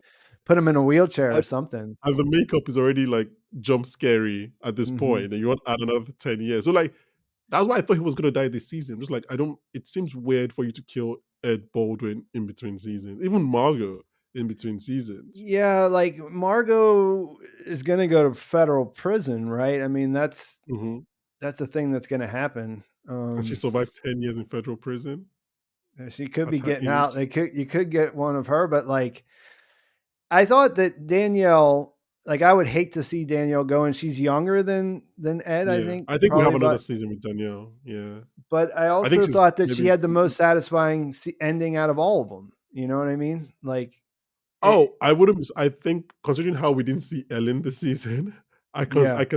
Speaker 2: put him in a wheelchair or
Speaker 1: and,
Speaker 2: something.
Speaker 1: and the makeup is already like jump scary at this
Speaker 2: Hmm.
Speaker 1: point, and you want to add another 10 years. So like that's why I thought he was gonna die this season. Just like I don't it seems weird for you to kill Ed Baldwin in between seasons. Even Margot in between seasons.
Speaker 2: Yeah, like Margot is going to go to federal prison, right? I mean,
Speaker 1: Hmm.
Speaker 2: that's a thing that's going to happen.
Speaker 1: And she survived 10 years in federal prison
Speaker 2: She could
Speaker 1: at
Speaker 2: be
Speaker 1: her
Speaker 2: getting out.
Speaker 1: age.
Speaker 2: They could you could get one of her, but like I thought that Danielle, like I would hate to see Danielle go, and she's younger than Ed, I
Speaker 1: Yeah.
Speaker 2: think,
Speaker 1: I think we
Speaker 2: probably
Speaker 1: have another
Speaker 2: about.
Speaker 1: season with Danielle. Yeah.
Speaker 2: But I
Speaker 1: I think
Speaker 2: also
Speaker 1: she's
Speaker 2: thought that she
Speaker 1: maybe.
Speaker 2: had the most satisfying ending out of all of them. You know what I mean? Like, it,
Speaker 1: Oh, I wouldn't. I think considering how we didn't see Ellen this season,
Speaker 2: yeah.
Speaker 1: I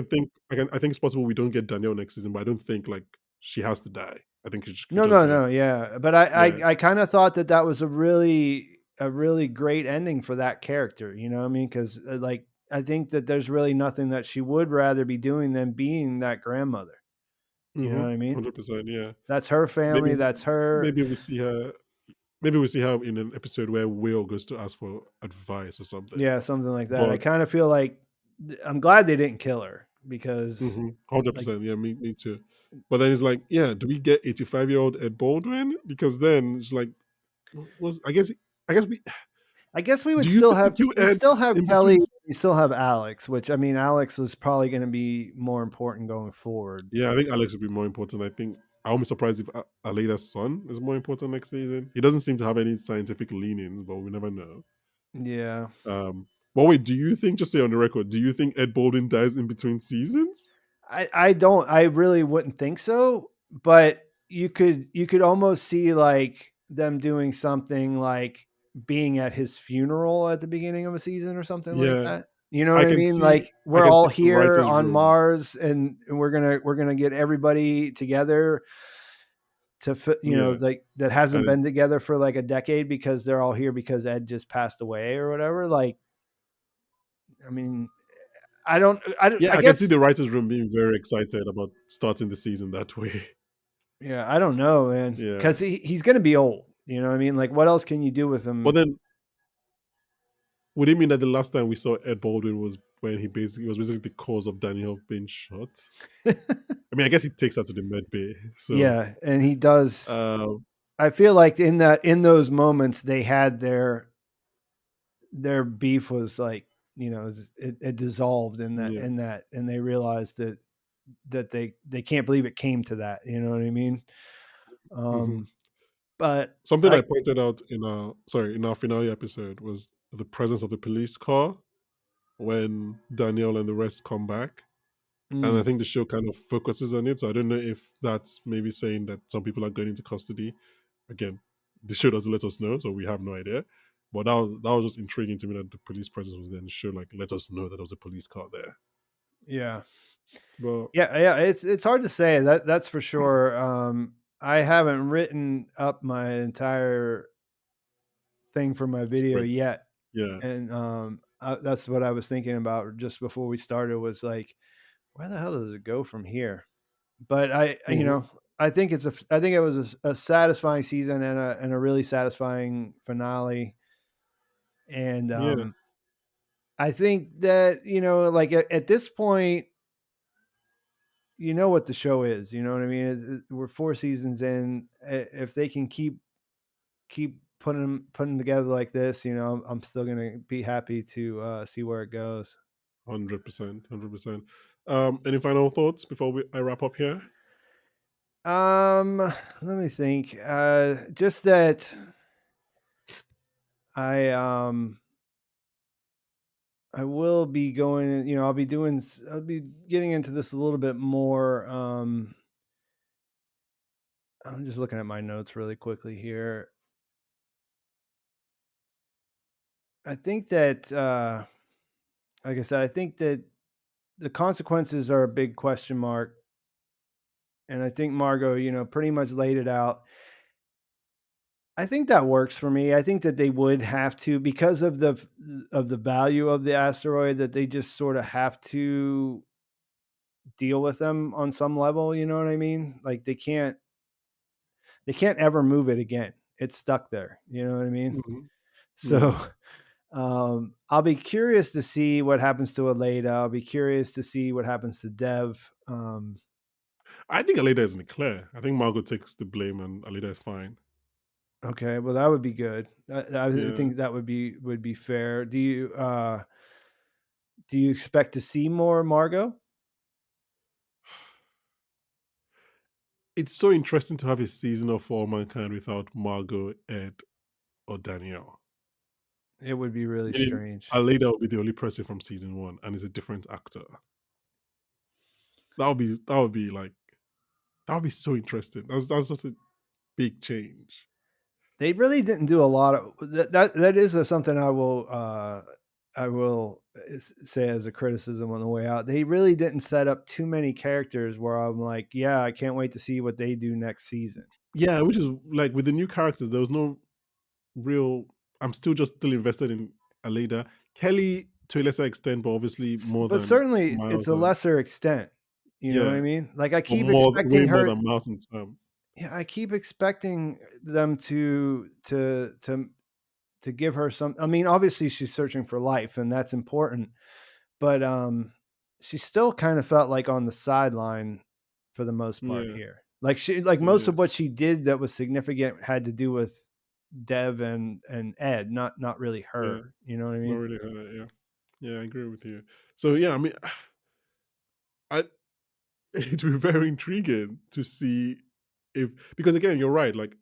Speaker 1: think it's possible we don't get Danielle next season, but I don't think like she has to die. I think she could
Speaker 2: No,
Speaker 1: just
Speaker 2: no,
Speaker 1: go.
Speaker 2: no, yeah. But I
Speaker 1: Yeah.
Speaker 2: I kind of thought that that was a really great ending for that character. You know what I mean? Because like I think that there's really nothing that she would rather be doing than being that grandmother. You know
Speaker 1: Mm-hmm.
Speaker 2: what I mean?
Speaker 1: 100%. Yeah.
Speaker 2: That's her family.
Speaker 1: Maybe
Speaker 2: That's her.
Speaker 1: maybe we see her. Maybe we see her in an episode where Will goes to ask for advice or something.
Speaker 2: Yeah, something like that. I
Speaker 1: But
Speaker 2: kind of feel like I'm glad they didn't kill her because,
Speaker 1: hundred
Speaker 2: like,
Speaker 1: percent. Yeah, me too. But then it's like, yeah, do we get 85-year-old Ed Baldwin? Because then it's like, was I guess we
Speaker 2: I guess we would
Speaker 1: do you
Speaker 2: still
Speaker 1: think we
Speaker 2: have
Speaker 1: kill
Speaker 2: we'd
Speaker 1: Ed
Speaker 2: still have
Speaker 1: in
Speaker 2: Kelly.
Speaker 1: between?
Speaker 2: We still have Alex, which I mean, Alex is probably going to be more important going forward.
Speaker 1: Yeah, I think Alex would be more important. I think I won't be surprised if Aleda's son is more important next season. He doesn't seem to have any scientific leanings, but we never know.
Speaker 2: Yeah,
Speaker 1: But wait, do you think, just say on the record, do you think Ed Baldwin dies in between seasons?
Speaker 2: I don't. I really wouldn't think so. But you could almost see like them doing something like being at his funeral at the beginning of a season or something like
Speaker 1: Yeah,
Speaker 2: that. You know what I mean? Like
Speaker 1: I
Speaker 2: we're
Speaker 1: can
Speaker 2: all
Speaker 1: see the
Speaker 2: here
Speaker 1: writers'
Speaker 2: on
Speaker 1: room,
Speaker 2: Mars, and we're gonna get everybody together to you know
Speaker 1: yeah,
Speaker 2: like that hasn't
Speaker 1: and
Speaker 2: been together for like a decade because they're all here because Ed just passed away or whatever. Like, I mean,
Speaker 1: yeah,
Speaker 2: I
Speaker 1: I can see
Speaker 2: guess
Speaker 1: the writers' room being very excited about starting the season that way.
Speaker 2: yeah, I don't know, man,
Speaker 1: Yeah,
Speaker 2: because he's gonna be old. You know what I mean? Like, what else can you do with
Speaker 1: but
Speaker 2: him?
Speaker 1: then would it mean that the last time we saw Ed Baldwin was when he was basically the cause of Daniel being shot? I mean, I guess he takes her to the med bay, so
Speaker 2: Yeah, and he does.
Speaker 1: um,
Speaker 2: I feel like in those moments they had their beef was like it dissolved
Speaker 1: yeah.
Speaker 2: in that and they realized that they can't believe it came to that. You know what I mean?
Speaker 1: Hmm.
Speaker 2: Um, but
Speaker 1: Something I
Speaker 2: I
Speaker 1: pointed out in our finale episode was the presence of the police car when Daniel and the rest come back. And I
Speaker 2: mm,
Speaker 1: think the show kind of focuses on it. So I don't know if that's maybe saying that some people are going into custody. Again, the show doesn't let us know, so we have no idea. But that was just intriguing to me that the police presence was there in the show, like let us know that there was a police car there.
Speaker 2: yeah.
Speaker 1: But
Speaker 2: Yeah, it's hard to say that's for sure. I haven't written up my entire thing for my video
Speaker 1: script.
Speaker 2: yet.
Speaker 1: Yeah.
Speaker 2: And, that's what I was thinking about just before we started was like, where the hell does it go from here? But
Speaker 1: Mhm.
Speaker 2: I think I think it was a satisfying season and a really satisfying finale. And,
Speaker 1: Yeah.
Speaker 2: I think that, like at this point, you know what the show is, you know what I mean? We're 4 seasons in. If they can keep putting together like this, I'm still gonna be happy to, see where it goes.
Speaker 1: 100%, 100%. Any final thoughts before I wrap up here?
Speaker 2: Let me think. Just that I, I will be going, I'll be getting into this a little bit more. I'm just looking at my notes really quickly here. I think that, like I said, I think that the consequences are a big question mark. And I think Margot, pretty much laid it out. I think that works for me. I think that they would have to, because of the value of the asteroid, that they just sort of have to deal with them on some level, you know what I mean? Like they can't ever move it again. It's stuck there, you know what I mean?
Speaker 1: Mhm.
Speaker 2: So
Speaker 1: Yeah.
Speaker 2: I'll be curious to see what happens to Aleda. I'll be curious to see what happens to Dev.
Speaker 1: I think Alida is in the clear. I think Margot takes the blame and Alida is fine.
Speaker 2: Okay, well that would be good. I
Speaker 1: Yeah.
Speaker 2: think that would be fair. Do you expect to see more Margot?
Speaker 1: It's so interesting to have a season of For All Mankind without Margot, Ed, or Danielle.
Speaker 2: It would be really
Speaker 1: Meaning
Speaker 2: strange.
Speaker 1: Alida will be the only person from season one and is a different actor. That would be like that would be so interesting. That's such a big change.
Speaker 2: They really didn't do a lot of that is something I will say as a criticism on the way out. They really didn't set up too many characters where I'm like, yeah, I can't wait to see what they do next season.
Speaker 1: Yeah, which is like with the new characters, there was no real. I'm still invested in Alida. Kelly to a lesser extent, but obviously more
Speaker 2: But
Speaker 1: than
Speaker 2: certainly it's
Speaker 1: Miles
Speaker 2: a
Speaker 1: and
Speaker 2: lesser extent. You know what I
Speaker 1: yeah,
Speaker 2: mean? Like I
Speaker 1: but
Speaker 2: keep
Speaker 1: more way
Speaker 2: expecting
Speaker 1: more
Speaker 2: her.
Speaker 1: than Miles and Sam.
Speaker 2: Yeah, I keep expecting them to give her some. I mean, obviously she's searching for life, and that's important. But she still kind of felt like on the sideline for the most part
Speaker 1: Yeah,
Speaker 2: here. Like most
Speaker 1: yeah,
Speaker 2: of what she did that was significant had to do with Dev and Ed, not really
Speaker 1: yeah.
Speaker 2: her. You know what I
Speaker 1: Not
Speaker 2: mean?
Speaker 1: really her. Yeah, yeah. I agree with you. So yeah, I mean, I it'd be very intriguing to see if because again, you're right. Like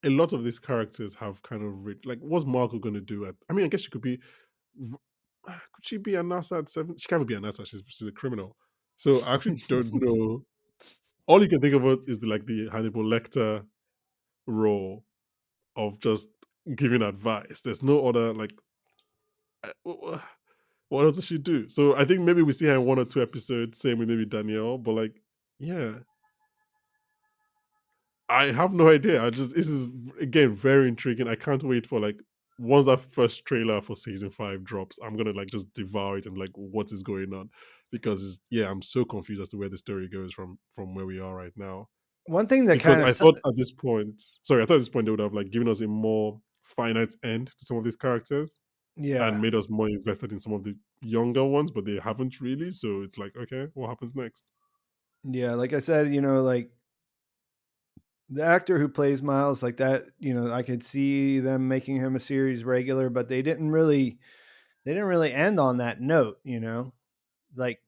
Speaker 1: a lot of these characters have kind of like what's Margot going to do at? I mean, I guess she could be. Could she be a NASA at 7? She can't be a NASA. She's a criminal. So I actually don't know. All you can think about is the Hannibal Lecter role of just giving advice. There's no other like. What else does she do? So I think maybe we see her in 1 or 2 episodes. Same with maybe Danielle, but like, yeah, I have no idea. This is again very intriguing. I can't wait for like once that first trailer for season 5 drops, I'm gonna like just devour it and like what is going on because yeah, I'm so confused as to where the story goes from where we are right now.
Speaker 2: One thing that
Speaker 1: Because
Speaker 2: kind of
Speaker 1: I thought at this point they would have like given us a more finite end to some of these characters and
Speaker 2: yeah,
Speaker 1: made us more invested in some of the younger ones, but they haven't really. So it's like, okay, what happens next?
Speaker 2: yeah, like I said, like the actor who plays Miles, like that, I could see them making him a series regular, but they didn't really end on that note, like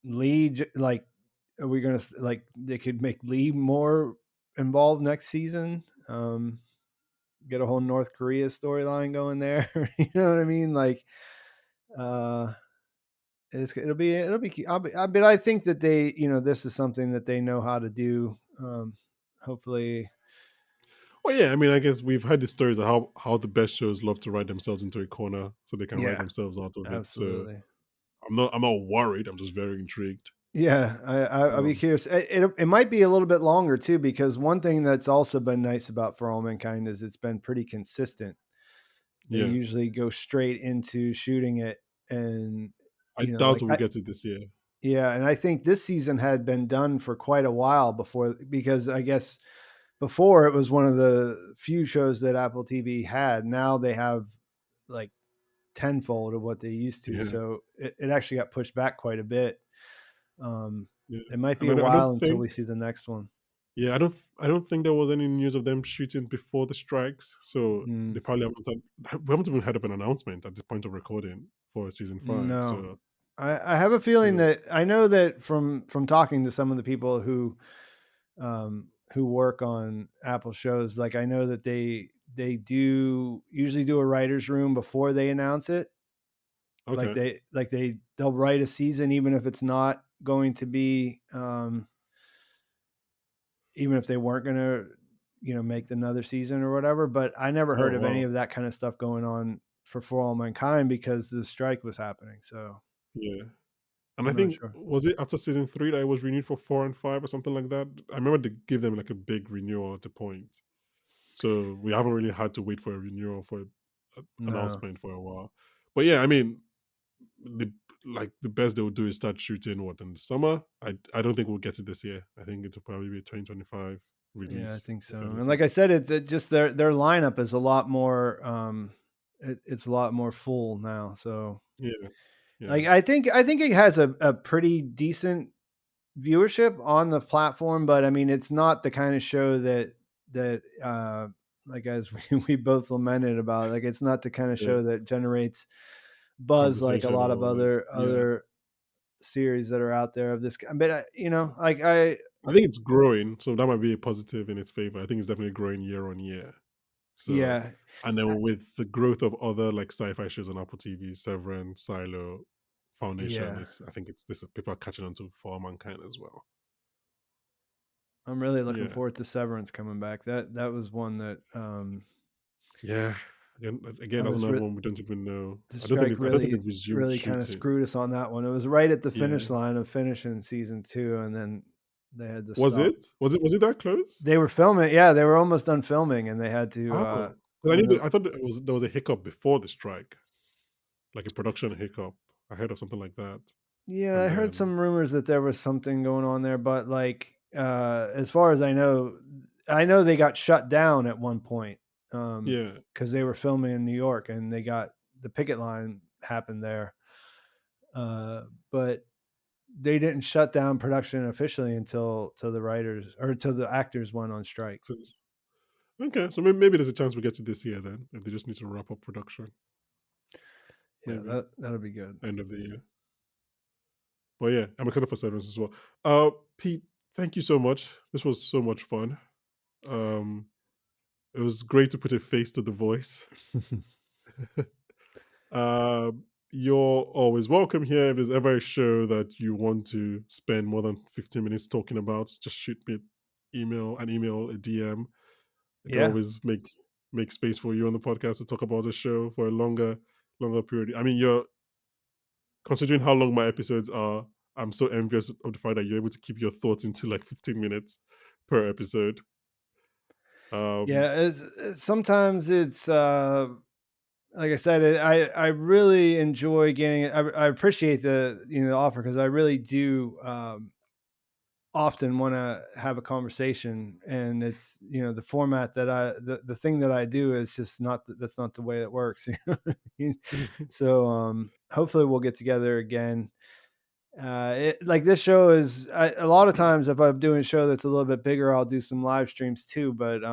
Speaker 2: like, are we gonna like they could make Lee more involved next season? Get a whole North Korea storyline going there. You know what I mean? Like, uh, it'll be. But I think that this is something that they know how to do. Hopefully,
Speaker 1: Well, yeah, I mean, I guess we've had the stories of how the best shows love to write themselves into a corner so they can write
Speaker 2: yeah,
Speaker 1: themselves out of it. So
Speaker 2: absolutely.
Speaker 1: I'm not worried. I'm just very intrigued.
Speaker 2: Yeah, I'll be
Speaker 1: Um,
Speaker 2: curious. It might be a little bit longer too, because one thing that's also been nice about For All Mankind is it's been pretty consistent. They
Speaker 1: Yeah.
Speaker 2: usually go straight into shooting it, and,
Speaker 1: I doubt
Speaker 2: like,
Speaker 1: we'll
Speaker 2: I
Speaker 1: get it this year.
Speaker 2: yeah, and I think this season had been done for quite a while before, because I guess before it was one of the few shows that Apple TV had. Now they have, like, tenfold of what they used to,
Speaker 1: Yeah.
Speaker 2: so it actually got pushed back quite a bit. Um,
Speaker 1: Yeah.
Speaker 2: it might be
Speaker 1: And
Speaker 2: a
Speaker 1: I don't
Speaker 2: while until
Speaker 1: think
Speaker 2: we see the next one.
Speaker 1: yeah, I don't think there was any news of them shooting before the strikes. So
Speaker 2: Mm,
Speaker 1: they probably haven't we haven't even heard of an announcement at this point of recording for season 5.
Speaker 2: no.
Speaker 1: So
Speaker 2: I have a feeling
Speaker 1: so
Speaker 2: that I know that from talking to some of the people who work on Apple shows, like, I know that they do usually do a writer's room before they announce it.
Speaker 1: okay.
Speaker 2: They'll write a season even if it's not going to be, even if they weren't gonna, make another season or whatever, but I never
Speaker 1: Oh
Speaker 2: heard of any
Speaker 1: wow.
Speaker 2: of that kind of stuff going on For All Mankind because the strike was happening, so
Speaker 1: Yeah. And I
Speaker 2: I'm not
Speaker 1: think
Speaker 2: sure.
Speaker 1: was it after season 3 that it was renewed for 4 and 5 or something like that? I remember they gave them like a big renewal at the point. So we haven't really had to wait for a renewal for an
Speaker 2: No.
Speaker 1: announcement for a while. But yeah, I mean, the the best they will do is start shooting what in the summer. I don't think we'll get it this year. I think it'll probably be a 2025
Speaker 2: Yeah, I
Speaker 1: release,
Speaker 2: think so,
Speaker 1: if
Speaker 2: and
Speaker 1: anything.
Speaker 2: like I said, just their lineup is a lot more, it's a lot more full now, so,
Speaker 1: Yeah, yeah.
Speaker 2: like, I think it has a pretty decent viewership on the platform, but I mean, it's not the kind of show that like, as we both lamented about, like, it's not the kind of
Speaker 1: Yeah,
Speaker 2: show that generates buzz like a
Speaker 1: conversation
Speaker 2: lot of
Speaker 1: or like yeah.
Speaker 2: other series that are out there of this. But like I
Speaker 1: I think it's growing, so that might be a positive in its favor. I think it's definitely growing year on year. So,
Speaker 2: yeah,
Speaker 1: and then with the growth of other like sci-fi shows on Apple TV, Severance, Silo, Foundation,
Speaker 2: yeah,
Speaker 1: it's I think it's this people are catching on to For All Mankind as well.
Speaker 2: I'm really looking
Speaker 1: Yeah,
Speaker 2: forward to Severance coming back. That was one that
Speaker 1: yeah. Again,
Speaker 2: I
Speaker 1: that's
Speaker 2: was
Speaker 1: another one we don't even know.
Speaker 2: the
Speaker 1: I don't think
Speaker 2: strike
Speaker 1: they've resumed
Speaker 2: really kind of
Speaker 1: shooting.
Speaker 2: screwed us on that one. It was right at the
Speaker 1: Yeah,
Speaker 2: finish line of finishing season 2, and then they had to
Speaker 1: was
Speaker 2: stop.
Speaker 1: it? Was it that close?
Speaker 2: They were filming, yeah, they were almost done filming, and they had to.
Speaker 1: Oh, 'cause
Speaker 2: I know,
Speaker 1: I thought there was a hiccup before the strike, like a production hiccup. I heard of something like that,
Speaker 2: yeah, I
Speaker 1: and
Speaker 2: heard
Speaker 1: then
Speaker 2: some rumors that there was something going on there, but like, as far as I know they got shut down at one point,
Speaker 1: yeah,
Speaker 2: because they were filming in New York, and they got the picket line happened there. Uh, but they didn't shut down production officially until till the writers or till the actors went on strike.
Speaker 1: so okay. So maybe there's a chance we get to this year then, if they just need to wrap up production,
Speaker 2: Yeah,
Speaker 1: maybe
Speaker 2: that'll be good.
Speaker 1: end of the year. But yeah, I'm excited for Severance as well. Pete, thank you so much. This was so much fun. Um, it was great to put a face to the voice. You're always welcome here. If there's ever a show that you want to spend more than 15 minutes talking about, just shoot me an email, a DM. I can
Speaker 2: Yeah.
Speaker 1: always make space for you on the podcast to talk about the show for a longer period. I mean, you're considering how long my episodes are, I'm so envious of the fact that you're able to keep your thoughts into like 15 minutes per episode. Um,
Speaker 2: Yeah, sometimes it's, like I said, I really enjoy getting it. I appreciate the offer because I really do, often want to have a conversation, and it's the format that the thing that I do is just not that's not the way it works. So hopefully we'll get together again. Like this show is a lot of times if I'm doing a show that's a little bit bigger, I'll do some live streams too. But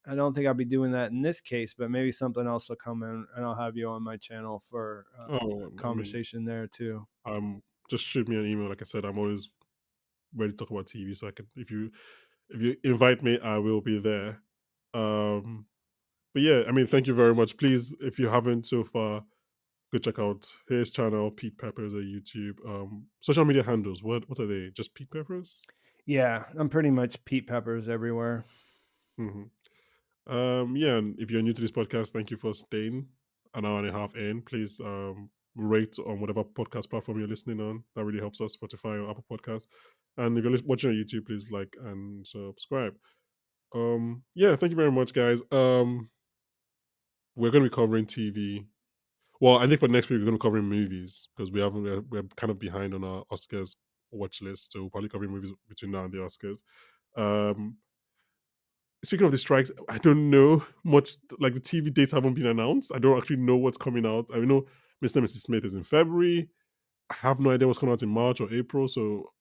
Speaker 2: I don't think I'll be doing that in this case. But maybe something else will come in, and I'll have you on my channel for
Speaker 1: oh, I mean,
Speaker 2: conversation there too.
Speaker 1: just shoot me an email. Like I said, I'm always ready to talk about TV. So I can, if you invite me, I will be there. Um, but yeah, I mean, thank you very much. Please, if you haven't so far, go check out his channel, Pete Peppers, on YouTube. Social media handles. What are they? Just Pete Peppers.
Speaker 2: Yeah, I'm pretty much Pete Peppers everywhere.
Speaker 1: Hmm. Yeah, and if you're new to this podcast, thank you for staying an hour and a half in. Please rate on whatever podcast platform you're listening on. That really helps us, Spotify or Apple Podcasts. And if you're watching on YouTube, please like and subscribe. Yeah, thank you very much, guys. we're going to be covering TV. Well, I think for next week we're going to be covering movies because we're kind of behind on our Oscars watch list, so we'll probably cover movies between now and the Oscars. Um, Speaking of the strikes, I don't know much. Like the TV dates haven't been announced. I don't actually know what's coming out. I know Mr. and Mrs. Smith is in February. I have no idea what's coming out in March or April. So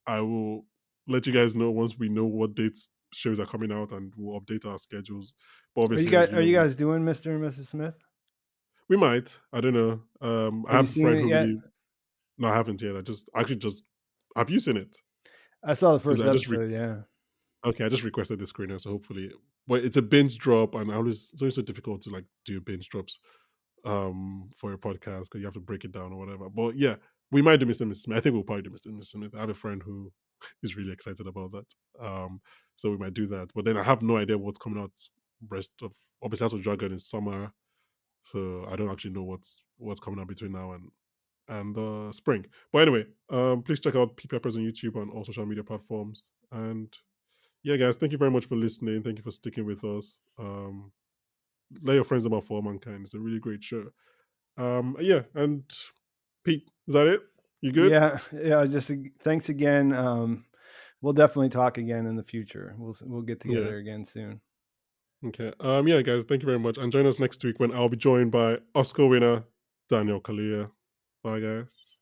Speaker 1: I will let you guys know once we know what dates shows are coming out, and we'll update our schedules. But obviously, as you
Speaker 2: Are
Speaker 1: know,
Speaker 2: you guys doing Mr. and Mrs. Smith?
Speaker 1: we might. I don't know. I
Speaker 2: Have you
Speaker 1: have a
Speaker 2: seen
Speaker 1: friend
Speaker 2: it
Speaker 1: who
Speaker 2: yet?
Speaker 1: really. No, I haven't yet. I actually just. Have you seen it?
Speaker 2: I saw the
Speaker 1: Because
Speaker 2: first episode, yeah.
Speaker 1: okay, I just requested the screener, so hopefully, but it's a binge drop, and it's always so difficult to like do binge drops for a podcast because you have to break it down or whatever. But yeah, we might do Mr. and Mrs. Smith. I think we'll probably do Mr. and Mrs. Smith. I have a friend who is really excited about that. So we might do that. But then I have no idea what's coming out rest of obviously House of Dragon is summer. So I don't actually know what's coming out between now and spring. But anyway, please check out P Peppers on YouTube and all social media platforms. And yeah, guys, thank you very much for listening. Thank you for sticking with us. Let your friends know about For All Mankind. It's a really great show. Yeah, and Pete, is that it? You good?
Speaker 2: Yeah, yeah, just thanks again, we'll definitely talk again in the future. We'll get
Speaker 1: Yeah.
Speaker 2: together again soon.
Speaker 1: Okay. Yeah, guys, thank you very much. And join us next week when I'll be joined by Oscar winner Daniel Kaluuya. Bye, guys.